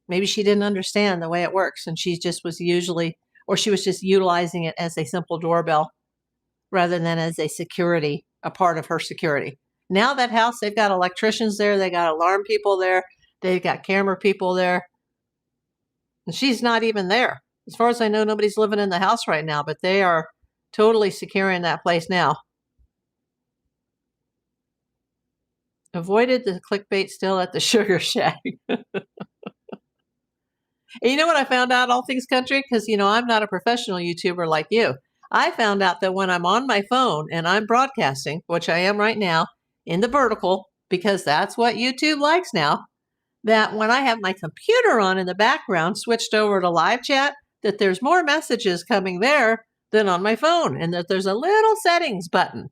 Maybe she didn't understand the way it works, and she was just utilizing it as a simple doorbell rather than as a part of her security. Now that house, they've got electricians there, they got alarm people there, they've got camera people there, and she's not even there. As far as I know, nobody's living in the house right now, but they are totally securing that place now. Avoided the clickbait still at the Sugar Shack. And you know what I found out, all things country? Because, I'm not a professional YouTuber like you. I found out that when I'm on my phone and I'm broadcasting, which I am right now, in the vertical, because that's what YouTube likes now, that when I have my computer on in the background, switched over to live chat, that there's more messages coming there than on my phone, and that there's a little settings button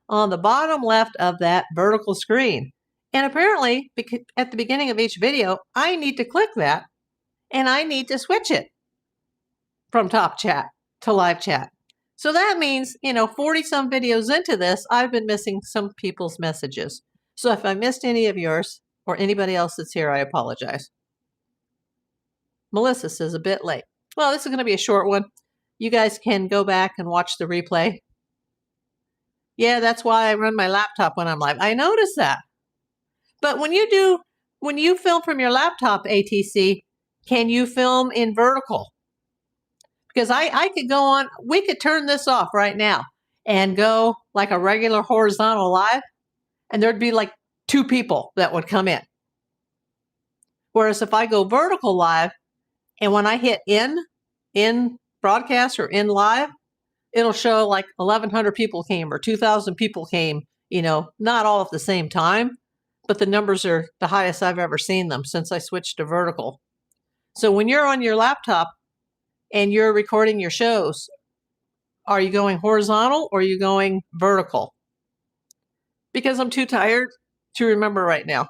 on the bottom left of that vertical screen. And apparently, at the beginning of each video, I need to click that, and I need to switch it from top chat to live chat. So that means, 40-some videos into this, I've been missing some people's messages. So if I missed any of yours or anybody else that's here, I apologize. Melissa says a bit late. Well, this is going to be a short one. You guys can go back and watch the replay. Yeah, that's why I run my laptop when I'm live. I noticed that. But when you film from your laptop, ATC, can you film in vertical? Because I could go on, we could turn this off right now and go like a regular horizontal live, and there'd be like 2 people that would come in. Whereas if I go vertical live, and when I hit in broadcast or in live, it'll show like 1,100 people came or 2,000 people came, not all at the same time, but the numbers are the highest I've ever seen them since I switched to vertical. So when you're on your laptop and you're recording your shows, are you going horizontal or are you going vertical? Because I'm too tired to remember right now.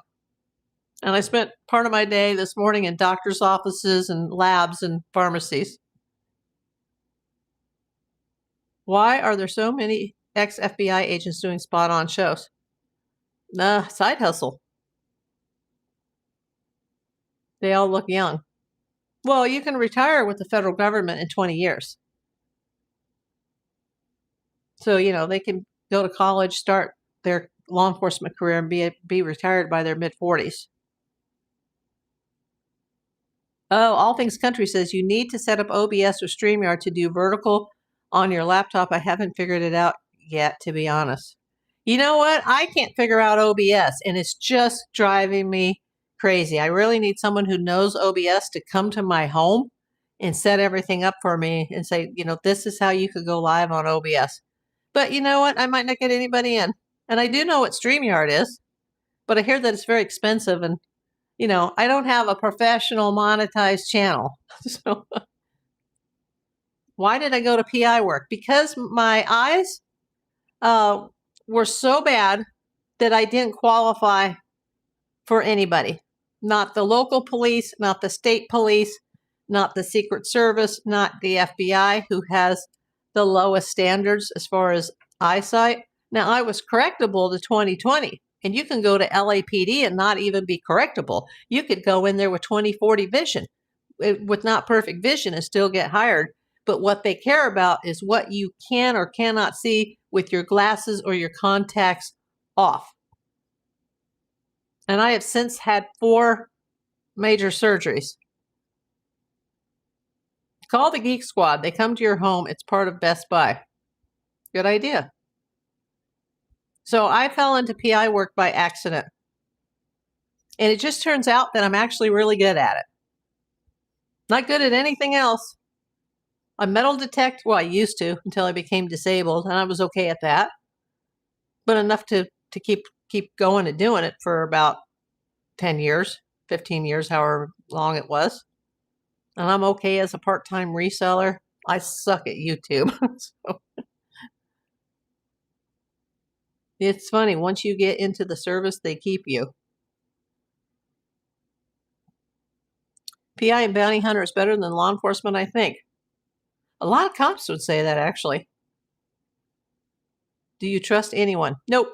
And I spent part of my day this morning in doctor's offices and labs and pharmacies. Why are there so many ex-FBI agents doing spot-on shows? Side hustle. They all look young. Well, you can retire with the federal government in 20 years. So, they can go to college, start their law enforcement career, and be retired by their mid-40s. Oh, All Things Country says you need to set up OBS or StreamYard to do vertical on your laptop. I haven't figured it out yet, to be honest. You know what? I can't figure out OBS, and it's just driving me crazy. I really need someone who knows OBS to come to my home and set everything up for me and say, this is how you could go live on OBS. But you know what? I might not get anybody in. And I do know what StreamYard is, but I hear that it's very expensive, and I don't have a professional monetized channel. So why did I go to PI work? Because my eyes were so bad that I didn't qualify for anybody. Not the local police, not the state police, not the Secret Service, not the FBI, who has the lowest standards as far as eyesight. Now, I was correctable to 20/20, and you can go to LAPD and not even be correctable. You could go in there with 20/40 vision, with not perfect vision, and still get hired. But what they care about is what you can or cannot see with your glasses or your contacts off. And I have since had 4 major surgeries. Call the Geek Squad. They come to your home. It's part of Best Buy. Good idea. So I fell into PI work by accident. And it just turns out that I'm actually really good at it. Not good at anything else. I metal detect, well, I used to until I became disabled, and I was okay at that. But enough to keep going and doing it for about 10 years, 15 years, however long it was. And I'm okay as a part-time reseller. I suck at YouTube. So it's funny. Once you get into the service, they keep you. PI and bounty hunter is better than law enforcement, I think. A lot of cops would say that, actually. Do you trust anyone? Nope.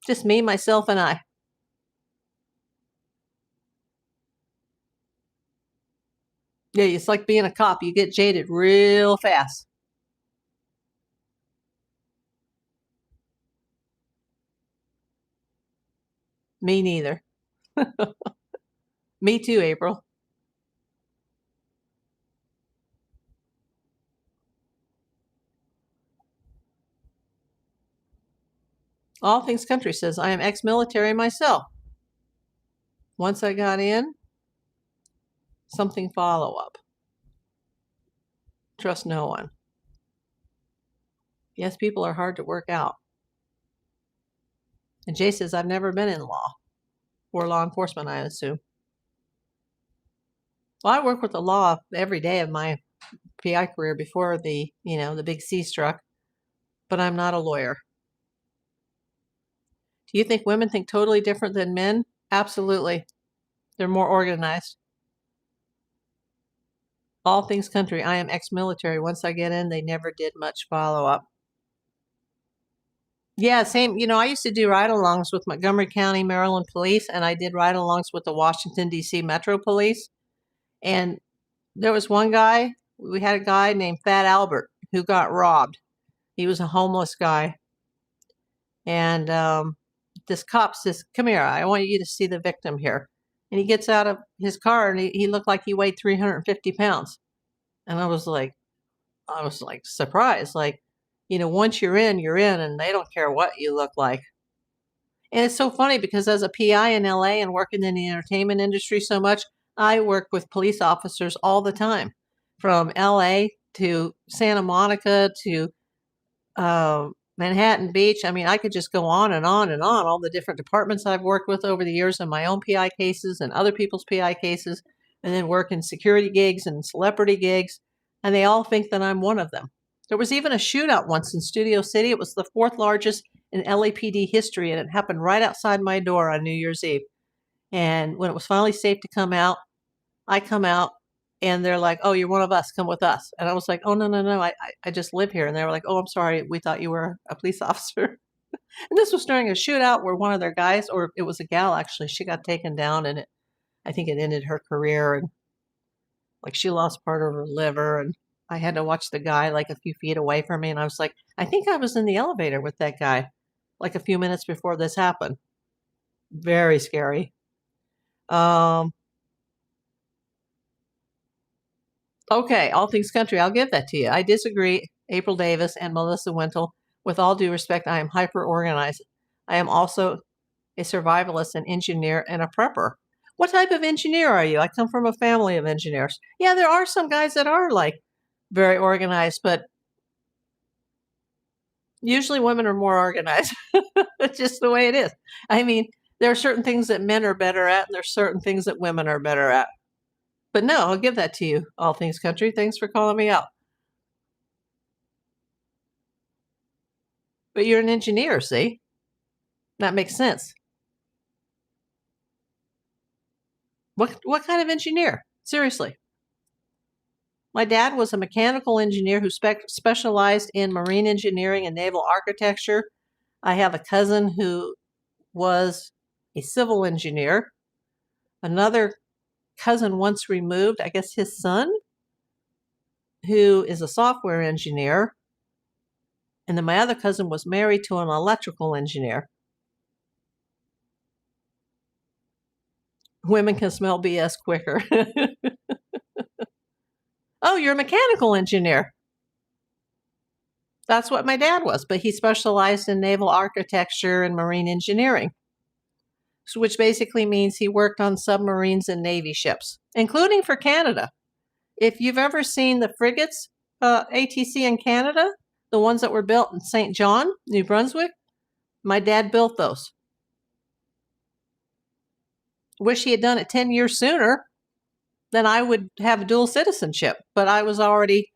Just me, myself, and I. Yeah, it's like being a cop. You get jaded real fast. Me neither. Me too, April. All Things Country says, I am ex-military myself. Once I got in, something follow-up. Trust no one. Yes, people are hard to work out. And Jay says, I've never been in law or law enforcement, I assume. Well, I work with the law every day of my PI career before the big C struck, but I'm not a lawyer. Do you think women think totally different than men? Absolutely. They're more organized. All Things Country, I am ex-military. Once I get in, they never did much follow-up. Yeah, same. I used to do ride-alongs with Montgomery County, Maryland Police, and I did ride-alongs with the Washington, D.C. Metro Police. And there was one guy, we had a guy named Fat Albert who got robbed. He was a homeless guy. And this cop says, come here, I want you to see the victim here. And he gets out of his car and he looked like he weighed 350 pounds. And I was like surprised. Like, once you're in and they don't care what you look like. And it's so funny because as a PI in LA and working in the entertainment industry so much, I work with police officers all the time, from LA to Santa Monica to Manhattan Beach. I mean, I could just go on and on and on, all the different departments I've worked with over the years in my own PI cases and other people's PI cases, and then work in security gigs and celebrity gigs, and they all think that I'm one of them. There was even a shootout once in Studio City. It was the fourth largest in LAPD history, and it happened right outside my door on New Year's Eve. And when it was finally safe to come out, I come out, and they're like, oh, you're one of us, come with us. And I was like, oh, no, I just live here. And they were like, oh, I'm sorry, we thought you were a police officer. And this was during a shootout where one of their guys, or it was a gal actually, she got taken down, and I think it ended her career, and like she lost part of her liver, and I had to watch the guy like a few feet away from me, and I was like, I think I was in the elevator with that guy like a few minutes before this happened. Very scary. Okay, All Things Country, I'll give that to you. I disagree, April Davis and Melissa Wintle. With all due respect, I am hyper-organized. I am also a survivalist, an engineer, and a prepper. What type of engineer are you? I come from a family of engineers. Yeah, there are some guys that are like very organized, but usually women are more organized. It's just the way it is. I mean, there are certain things that men are better at, and there's certain things that women are better at. But no, I'll give that to you, All Things Country. Thanks for calling me out. But you're an engineer, see? That makes sense. What kind of engineer? Seriously. My dad was a mechanical engineer who specialized in marine engineering and naval architecture. I have a cousin who was a civil engineer. Another cousin once removed, I guess his son, who is a software engineer. And then my other cousin was married to an electrical engineer. Women can smell BS quicker. Oh, you're a mechanical engineer. That's what my dad was, but he specialized in naval architecture and marine engineering, which basically means he worked on submarines and Navy ships, including for Canada. If you've ever seen the frigates, ATC in Canada, the ones that were built in St. John, New Brunswick, my dad built those. Wish he had done it 10 years sooner, then I would have dual citizenship. But I was already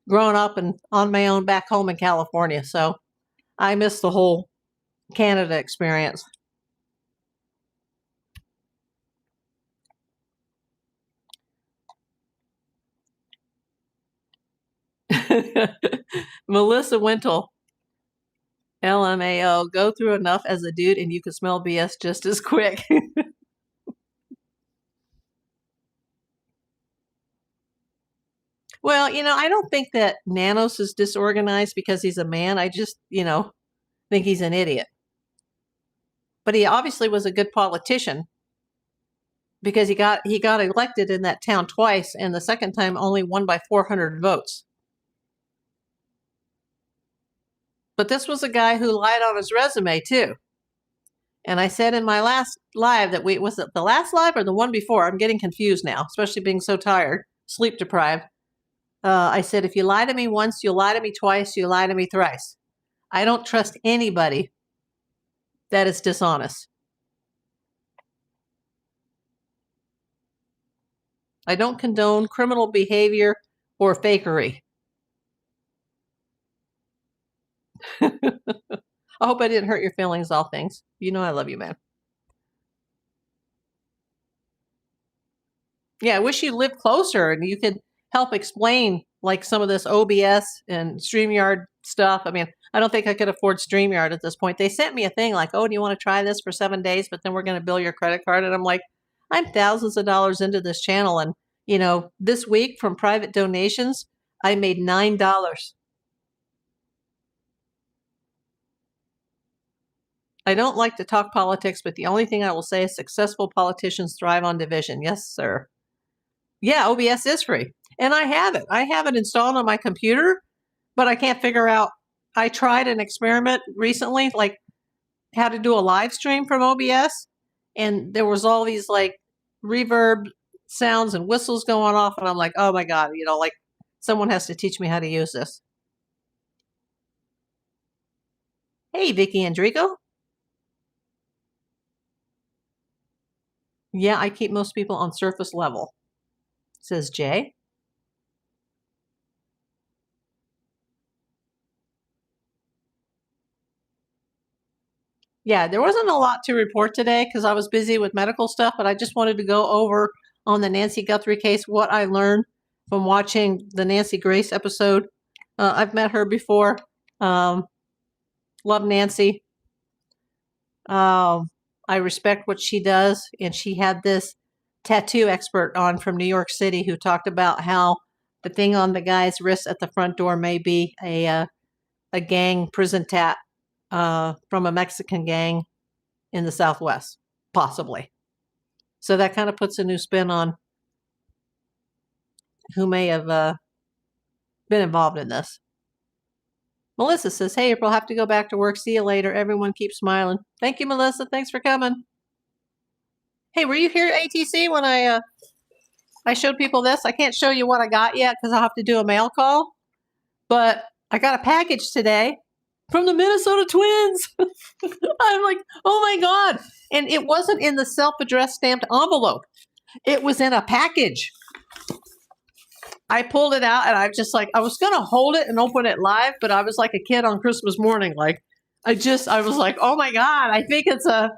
grown up and on my own back home in California, so I missed the whole Canada experience. Melissa Wintle, LMAO, go through enough as a dude and you can smell BS just as quick. Well, I don't think that Nanos is disorganized because he's a man. I just, think he's an idiot. But he obviously was a good politician because he got elected in that town twice, and the second time only won by 400 votes. But this was a guy who lied on his resume too. And I said in my last live that was it the last live or the one before? I'm getting confused now, especially being so tired, sleep deprived. I said, if you lie to me once, you'll lie to me twice, you lie to me thrice. I don't trust anybody that is dishonest. I don't condone criminal behavior or fakery. I hope I didn't hurt your feelings, all things. You know I love you, man. Yeah, I wish you lived closer and you could help explain like some of this OBS and StreamYard stuff. I mean, I don't think I could afford StreamYard at this point. They sent me a thing like, oh, do you want to try this for 7 days? But then we're going to bill your credit card. And I'm like, I'm thousands of dollars into this channel. And, this week from private donations, I made $9. I don't like to talk politics, but the only thing I will say is successful politicians thrive on division. Yes, sir. Yeah, OBS is free. And I have it. I have it installed on my computer, but I can't figure out. I tried an experiment recently, like how to do a live stream from OBS. And there was all these like reverb sounds and whistles going off. And I'm like, oh my God, like someone has to teach me how to use this. Hey, Vicky Andrico. Yeah, I keep most people on surface level, says Jay. Yeah, there wasn't a lot to report today because I was busy with medical stuff, but I just wanted to go over on the Nancy Guthrie case what I learned from watching the Nancy Grace episode. I've met her before. Love Nancy. I respect what she does, and she had this tattoo expert on from New York City who talked about how the thing on the guy's wrist at the front door may be a gang prison tat from a Mexican gang in the Southwest, possibly. So that kind of puts a new spin on who may have been involved in this. Melissa says, hey, April, have to go back to work. See you later. Everyone keep smiling. Thank you, Melissa. Thanks for coming. Hey, were you here at ATC when I showed people this? I can't show you what I got yet because I'll have to do a mail call. But I got a package today from the Minnesota Twins. I'm like, oh my God. And it wasn't in the self-addressed stamped envelope. It was in a package. I pulled it out and I was going to hold it and open it live, but I was like a kid on Christmas morning. Like, I was like, oh my God, I think it's and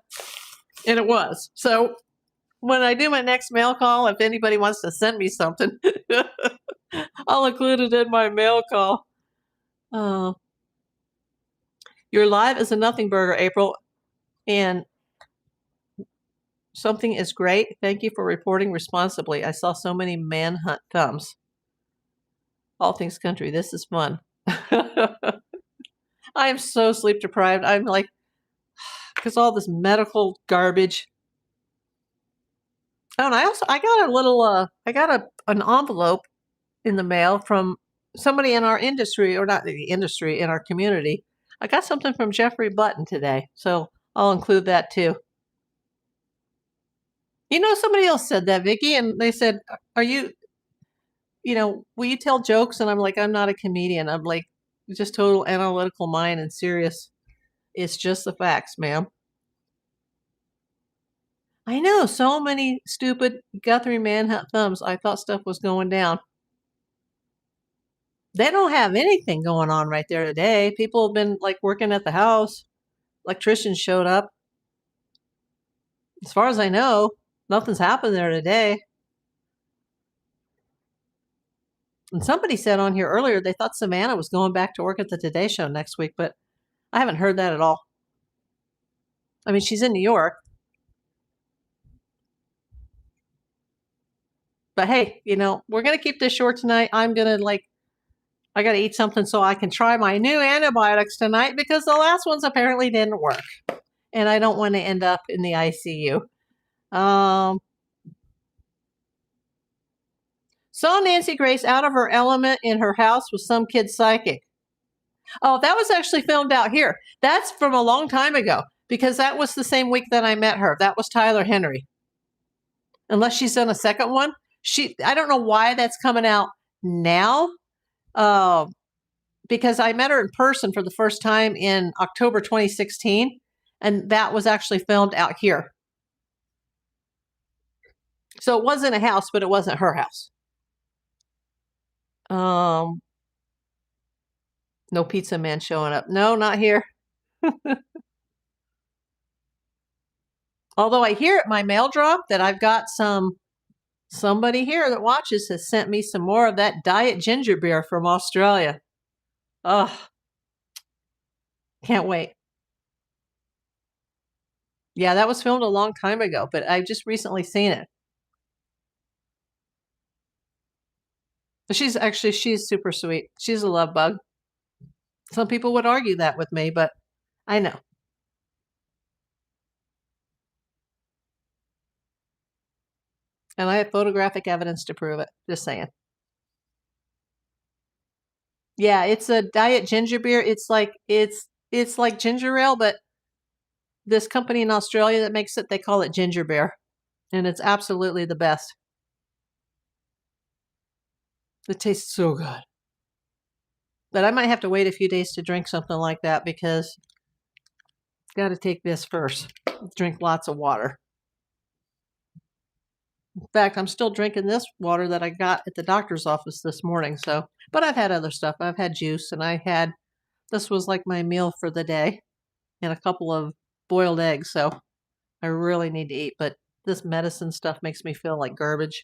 it was. So when I do my next mail call, if anybody wants to send me something, I'll include it in my mail call. Your live is a nothing burger, April, and something is great. Thank you for reporting responsibly. I saw so many manhunt thumbs. All things country, this is fun. I am so sleep deprived. I'm like, because all this medical garbage. Oh, and I got a little, an envelope in the mail from somebody in our industry, or not the industry, in our community. I got something from Jeffrey Button today, so I'll include that too. Somebody else said that, Vicky, and they said, are you, will you tell jokes? And I'm like, I'm not a comedian. I'm like, just total analytical mind and serious. It's just the facts, ma'am. I know, so many stupid Guthrie manhunt thumbs. I thought stuff was going down. They don't have anything going on right there today. People have been like working at the house. Electricians showed up. As far as I know, nothing's happened there today. And somebody said on here earlier they thought Savannah was going back to work at the Today Show next week, but I haven't heard that at all. I mean, she's in New York. But hey, we're going to keep this short tonight. I'm going to I got to eat something so I can try my new antibiotics tonight because the last ones apparently didn't work. And I don't want to end up in the ICU. Saw Nancy Grace out of her element in her house with some kid psychic. Oh, that was actually filmed out here. That's from a long time ago because that was the same week that I met her. That was Tyler Henry. Unless she's done a second one. I don't know why that's coming out now. Because I met her in person for the first time in October 2016, and that was actually filmed out here. So it wasn't a house, but it wasn't her house. No pizza man showing up. No, not here. Although I hear at my mail drop that I've got somebody here that watches has sent me some more of that diet ginger beer from Australia. Oh, can't wait. Yeah, that was filmed a long time ago, but I've just recently seen it. She's super sweet. She's a love bug. Some people would argue that with me, but I know. And I have photographic evidence to prove it. Just saying. Yeah, it's a diet ginger beer. It's like ginger ale, but this company in Australia that makes it, they call it ginger beer. And it's absolutely the best. It tastes so good. But I might have to wait a few days to drink something like that because I've got to take this first. Drink lots of water. In fact, I'm still drinking this water that I got at the doctor's office this morning. But I've had other stuff. I've had juice, and this was like my meal for the day, and a couple of boiled eggs. So I really need to eat. But this medicine stuff makes me feel like garbage.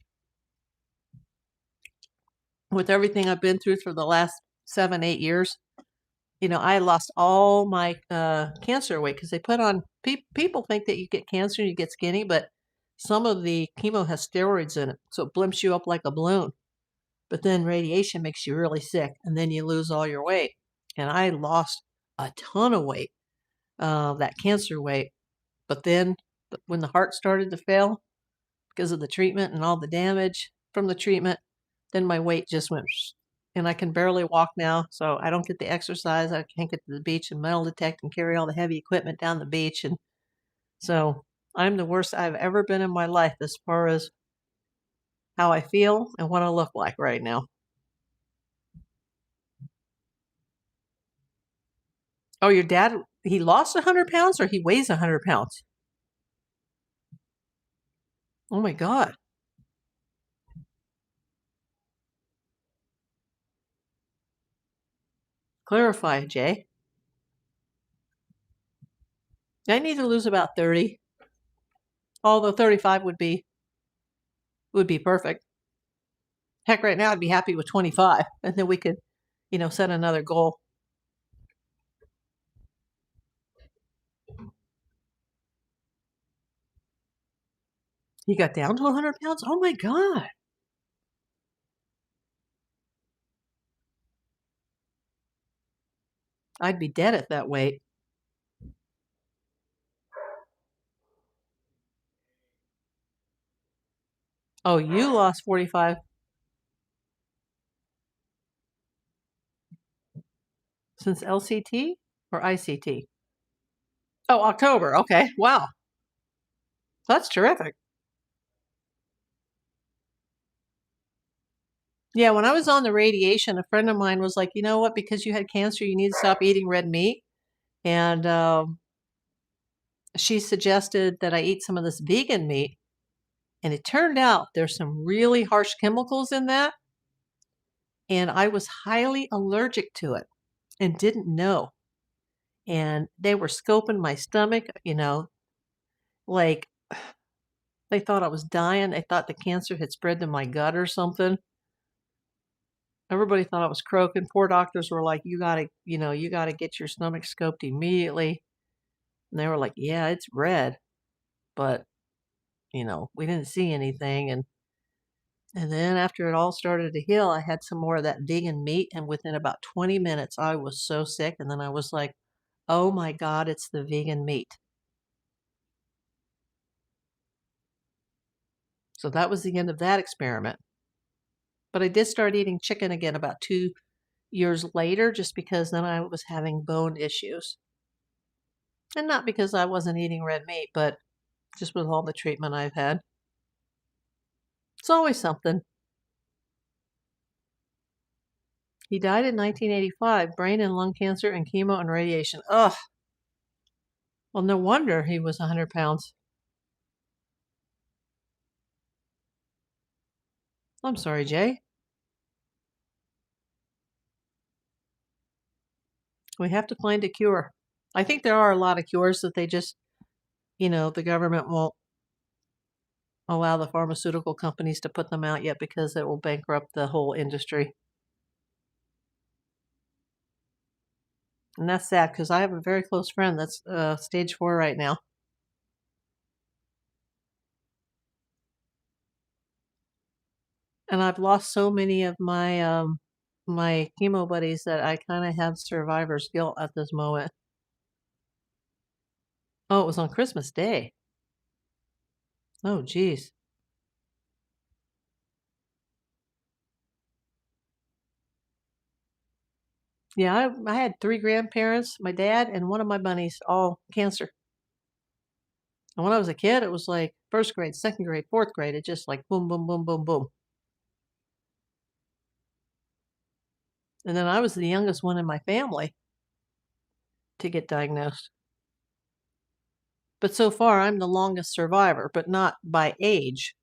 With everything I've been through for the last 7-8 years, I lost all my cancer weight because they put on, people think that you get cancer and you get skinny, but some of the chemo has steroids in it, so it blimps you up like a balloon. But then radiation makes you really sick, and then you lose all your weight. And I lost a ton of weight, that cancer weight. But then when the heart started to fail because of the treatment and all the damage from the treatment, then my weight just went, and I can barely walk now, so I don't get the exercise. I can't get to the beach and metal detect and carry all the heavy equipment down the beach. And so I'm the worst I've ever been in my life as far as how I feel and what I look like right now. Oh, your dad, he lost 100 pounds or he weighs 100 pounds? Oh my God. Clarify, Jay. I need to lose about 30. Although 35 would be perfect. Heck, right now I'd be happy with 25, and then we could, set another goal. You got down to 100 pounds? Oh my God. I'd be dead at that weight. Oh, you lost 45 since LCT or ICT? Oh, October. Okay. Wow. That's terrific. Yeah, when I was on the radiation, a friend of mine was like, you know what? Because you had cancer, you need to stop eating red meat. And she suggested that I eat some of this vegan meat. And it turned out there's some really harsh chemicals in that. And I was highly allergic to it and didn't know. And they were scoping my stomach, like they thought I was dying. They thought the cancer had spread to my gut or something. Everybody thought I was croaking. Poor doctors were like, you gotta get your stomach scoped immediately. And they were like, yeah, it's red, but we didn't see anything. And then after it all started to heal, I had some more of that vegan meat, and within about 20 minutes, I was so sick. And then I was like, oh my God, it's the vegan meat. So that was the end of that experiment. But I did start eating chicken again about 2 years later, just because then I was having bone issues. And not because I wasn't eating red meat, but just with all the treatment I've had. It's always something. He died in 1985, brain and lung cancer and chemo and radiation. Ugh. Well, no wonder he was 100 pounds. I'm sorry, Jay. We have to find a cure. I think there are a lot of cures that they just, the government won't allow the pharmaceutical companies to put them out yet because it will bankrupt the whole industry. And that's sad because I have a very close friend that's stage 4 right now. And I've lost so many of my chemo buddies that I kind of have survivor's guilt at this moment. Oh, it was on Christmas Day. Oh, geez. Yeah, I had 3 grandparents, my dad, and one of my bunnies, all cancer. And when I was a kid, it was like first grade, second grade, fourth grade. It just like boom, boom, boom, boom, boom. And then I was the youngest one in my family to get diagnosed. But so far, I'm the longest survivor, but not by age,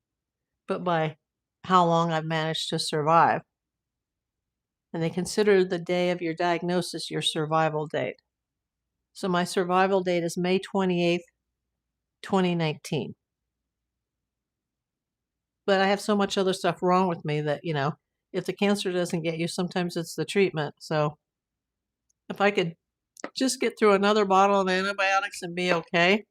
but by how long I've managed to survive. And they consider the day of your diagnosis your survival date. So my survival date is May 28th, 2019. But I have so much other stuff wrong with me that, if the cancer doesn't get you, sometimes it's the treatment. So if I could just get through another bottle of antibiotics and be okay.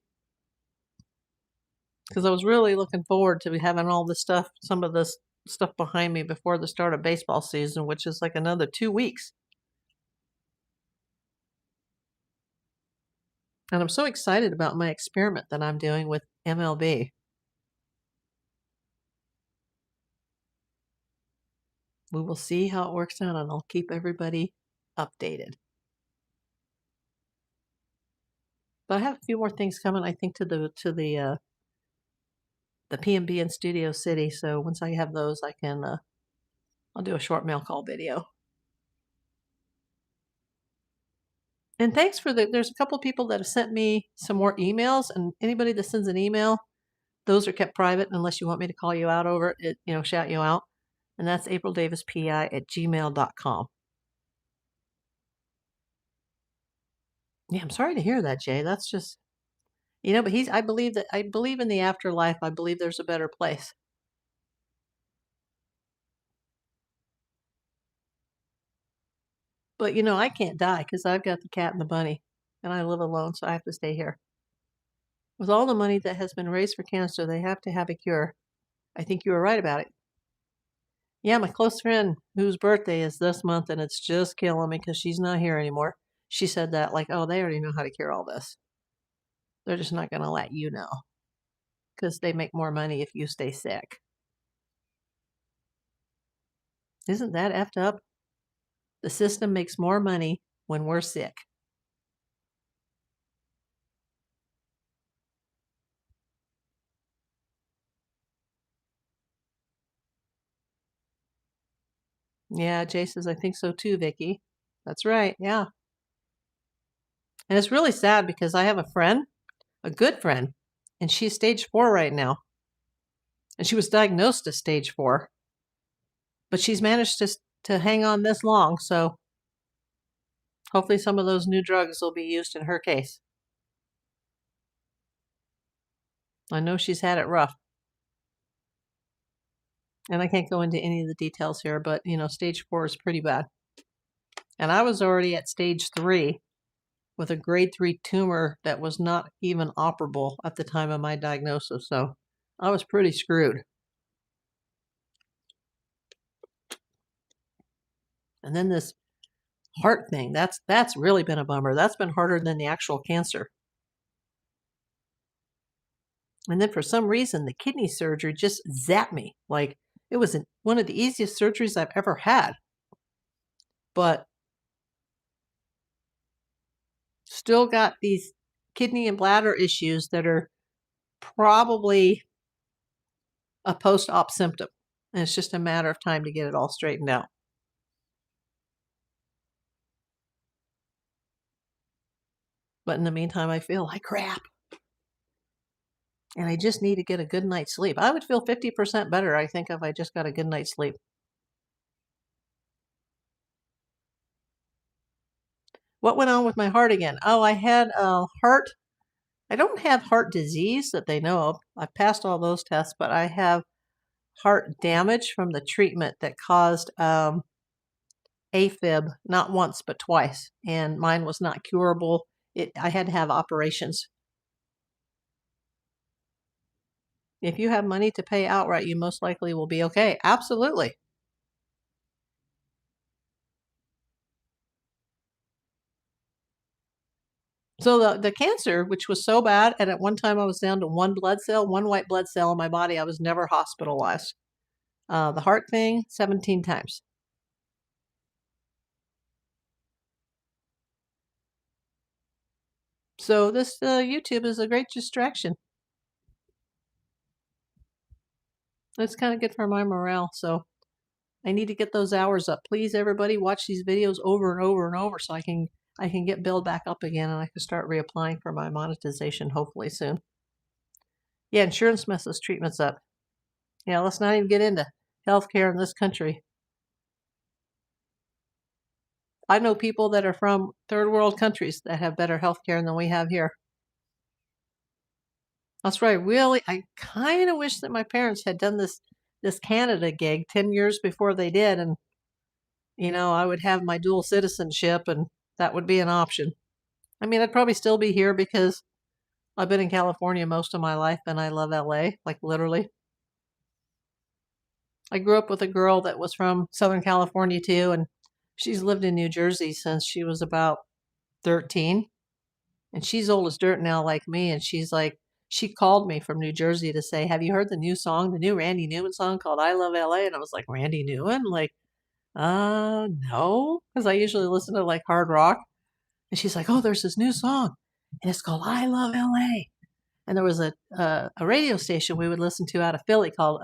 Because I was really looking forward to having all this stuff, some of this stuff behind me before the start of baseball season, which is like another 2 weeks. And I'm so excited about my experiment that I'm doing with MLB. We will see how it works out, and I'll keep everybody updated. But I have a few more things coming, I think, to the PMB in Studio City. So once I have those, I can I'll do a short mail call video. And thanks for there's a couple of people that have sent me some more emails, and anybody that sends an email, those are kept private unless you want me to call you out over it, shout you out. And that's aprildavispi@gmail.com. Yeah, I'm sorry to hear that, Jay. That's just, but I believe in the afterlife. I believe there's a better place. But, I can't die because I've got the cat and the bunny, and I live alone, so I have to stay here. With all the money that has been raised for cancer, they have to have a cure. I think you were right about it. Yeah, my close friend whose birthday is this month, and it's just killing me because she's not here anymore. She said that, like, oh, they already know how to cure all this. They're just not going to let you know because they make more money if you stay sick. Isn't that effed up? The system makes more money when we're sick. Yeah, Jay says, I think so too, Vicky. That's right, yeah. And it's really sad because I have a friend, a good friend, and she's stage 4 right now. And she was diagnosed as stage 4. But she's managed to hang on this long, so hopefully some of those new drugs will be used in her case. I know she's had it rough. And I can't go into any of the details here, but, stage 4 is pretty bad. And I was already at stage 3 with a grade 3 tumor that was not even operable at the time of my diagnosis. So I was pretty screwed. And then this heart thing, that's really been a bummer. That's been harder than the actual cancer. And then for some reason, the kidney surgery just zapped me. Like, it was one of the easiest surgeries I've ever had. But still got these kidney and bladder issues that are probably a post-op symptom. And it's just a matter of time to get it all straightened out. But in the meantime, I feel like crap. And I just need to get a good night's sleep. I would feel 50% better, I think, if I just got a good night's sleep. What went on with my heart again? Oh, I had a heart. I don't have heart disease that they know of. I've passed all those tests, but I have heart damage from the treatment that caused AFib not once but twice, and mine was not curable. I had to have operations. If you have money to pay outright, you most likely will be okay. Absolutely. So the cancer, which was so bad, and at one time I was down to one white blood cell in my body. I was never hospitalized. The heart thing, 17 times. So this YouTube is a great distraction. It's kind of good for my morale. So I need to get those hours up. Please, everybody, watch these videos over and over and over so I can get billed back up again, and I can start reapplying for my monetization hopefully soon. Yeah, insurance messes treatments up. Yeah, let's not even get into healthcare in this country. I know people that are from third world countries that have better healthcare than we have here. That's right. Really, I kind of wish that my parents had done this Canada gig 10 years before they did, and I would have my dual citizenship, and that would be an option. I mean, I'd probably still be here because I've been in California most of my life, and I love LA, like literally. I grew up with a girl that was from Southern California too, and she's lived in New Jersey since she was about 13. And she's old as dirt now, like me. And she called me from New Jersey to say, have you heard the new song, the new Randy Newman song called I Love LA? And I was like, Randy Newman? Like, no, because I usually listen to like hard rock. And she's like, oh, there's this new song, and it's called I Love LA. And there was a radio station we would listen to out of Philly called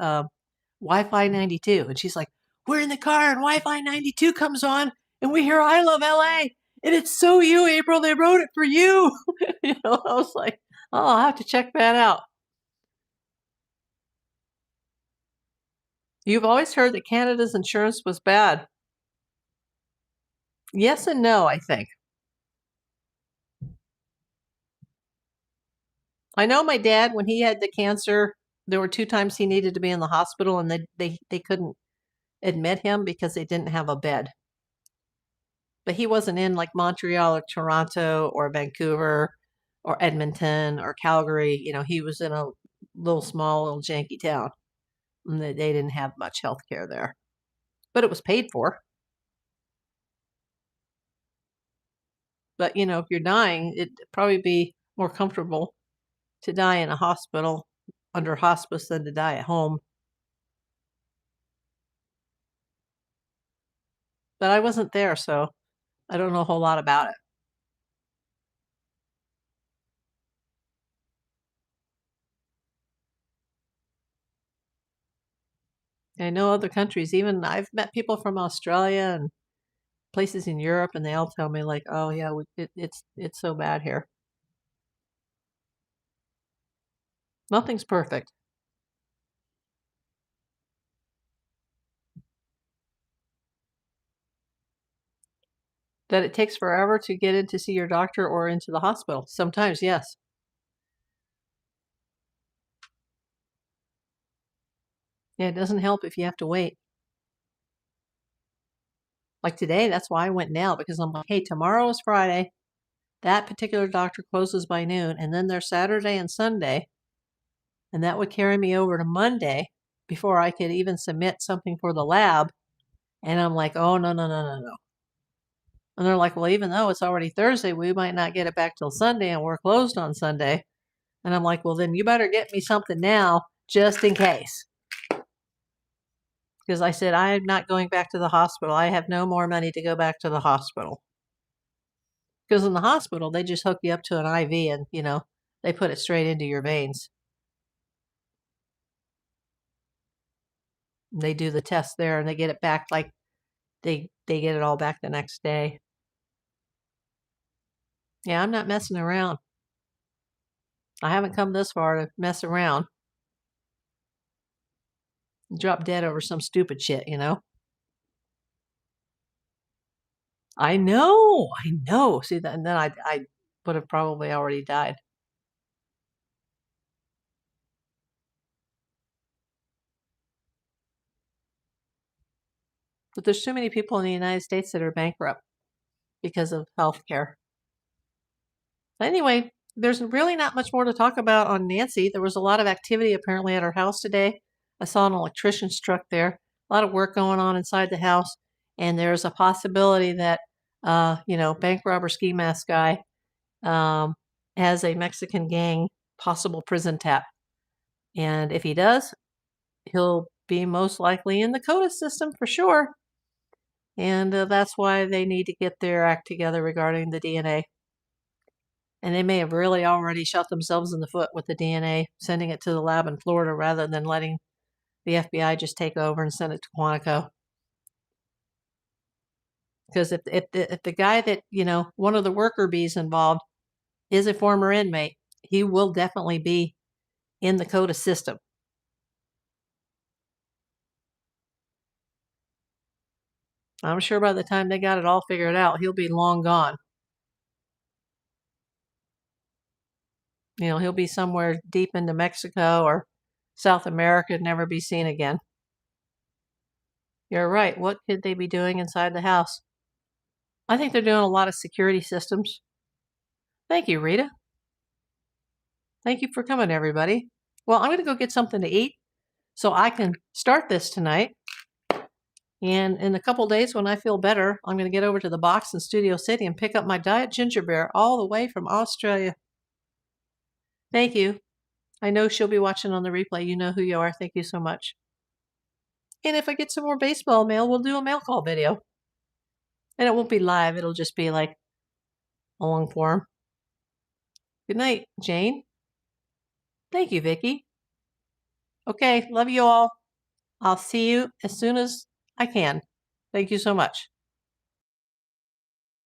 Wi-Fi 92. And she's like, we're in the car and Wi-Fi 92 comes on and we hear I Love LA. And it's so you, April. They wrote it for you. I was like, oh, I'll have to check that out. You've always heard that Canada's insurance was bad. Yes and no, I think. I know my dad, when he had the cancer, there were 2 times he needed to be in the hospital, and they couldn't admit him because they didn't have a bed. But he wasn't in like Montreal or Toronto or Vancouver or Edmonton or Calgary. He was in a small little janky town. And they didn't have much health care there. But it was paid for. But, if you're dying, it'd probably be more comfortable to die in a hospital under hospice than to die at home. But I wasn't there, so I don't know a whole lot about it. I know other countries, even I've met people from Australia and places in Europe, and they all tell me like, oh yeah, it's so bad here. Nothing's perfect. That it takes forever to get in to see your doctor or into the hospital. Sometimes, yes. Yeah, it doesn't help if you have to wait. Like today, that's why I went now, because I'm like, hey, tomorrow is Friday. That particular doctor closes by noon, and then there's Saturday and Sunday, and that would carry me over to Monday before I could even submit something for the lab. And I'm like, oh, no, no, no, no, no. And they're like, well, even though it's already Thursday, we might not get it back till Sunday, and we're closed on Sunday. And I'm like, well, then you better get me something now, just in case. Because I said, I'm not going back to the hospital. I have no more money to go back to the hospital. Because in the hospital, they just hook you up to an IV and, they put it straight into your veins. They do the test there and they get it back like they get it all back the next day. Yeah, I'm not messing around. I haven't come this far to mess around. Drop dead over some stupid shit, I know. See that, and then I would have probably already died. But there's too many people in the United States that are bankrupt because of healthcare. Anyway, there's really not much more to talk about on Nancy. There was a lot of activity apparently at her house today. I saw an electrician's truck there. A lot of work going on inside the house, and there's a possibility that bank robber ski mask guy has a Mexican gang possible prison tap. And if he does, he'll be most likely in the CODA system for sure. And that's why they need to get their act together regarding the DNA. And they may have really already shot themselves in the foot with the DNA, sending it to the lab in Florida rather than letting the FBI just take over and send it to Quantico. Because if the guy that, one of the worker bees involved is a former inmate, he will definitely be in the CODA system. I'm sure by the time they got it all figured out, he'll be long gone. He'll be somewhere deep into Mexico or South America and never be seen again. You're right. What could they be doing inside the house? I think they're doing a lot of security systems. Thank you, Rita. Thank you for coming, everybody. Well, I'm going to go get something to eat so I can start this tonight. And in a couple days, when I feel better, I'm going to get over to the box in Studio City and pick up my Diet Ginger Beer all the way from Australia. Thank you. I know she'll be watching on the replay. You know who you are. Thank you so much. And if I get some more baseball mail, we'll do a mail call video. And it won't be live. It'll just be like a long form. Good night, Jane. Thank you, Vicki. Okay, love you all. I'll see you as soon as I can. Thank you so much.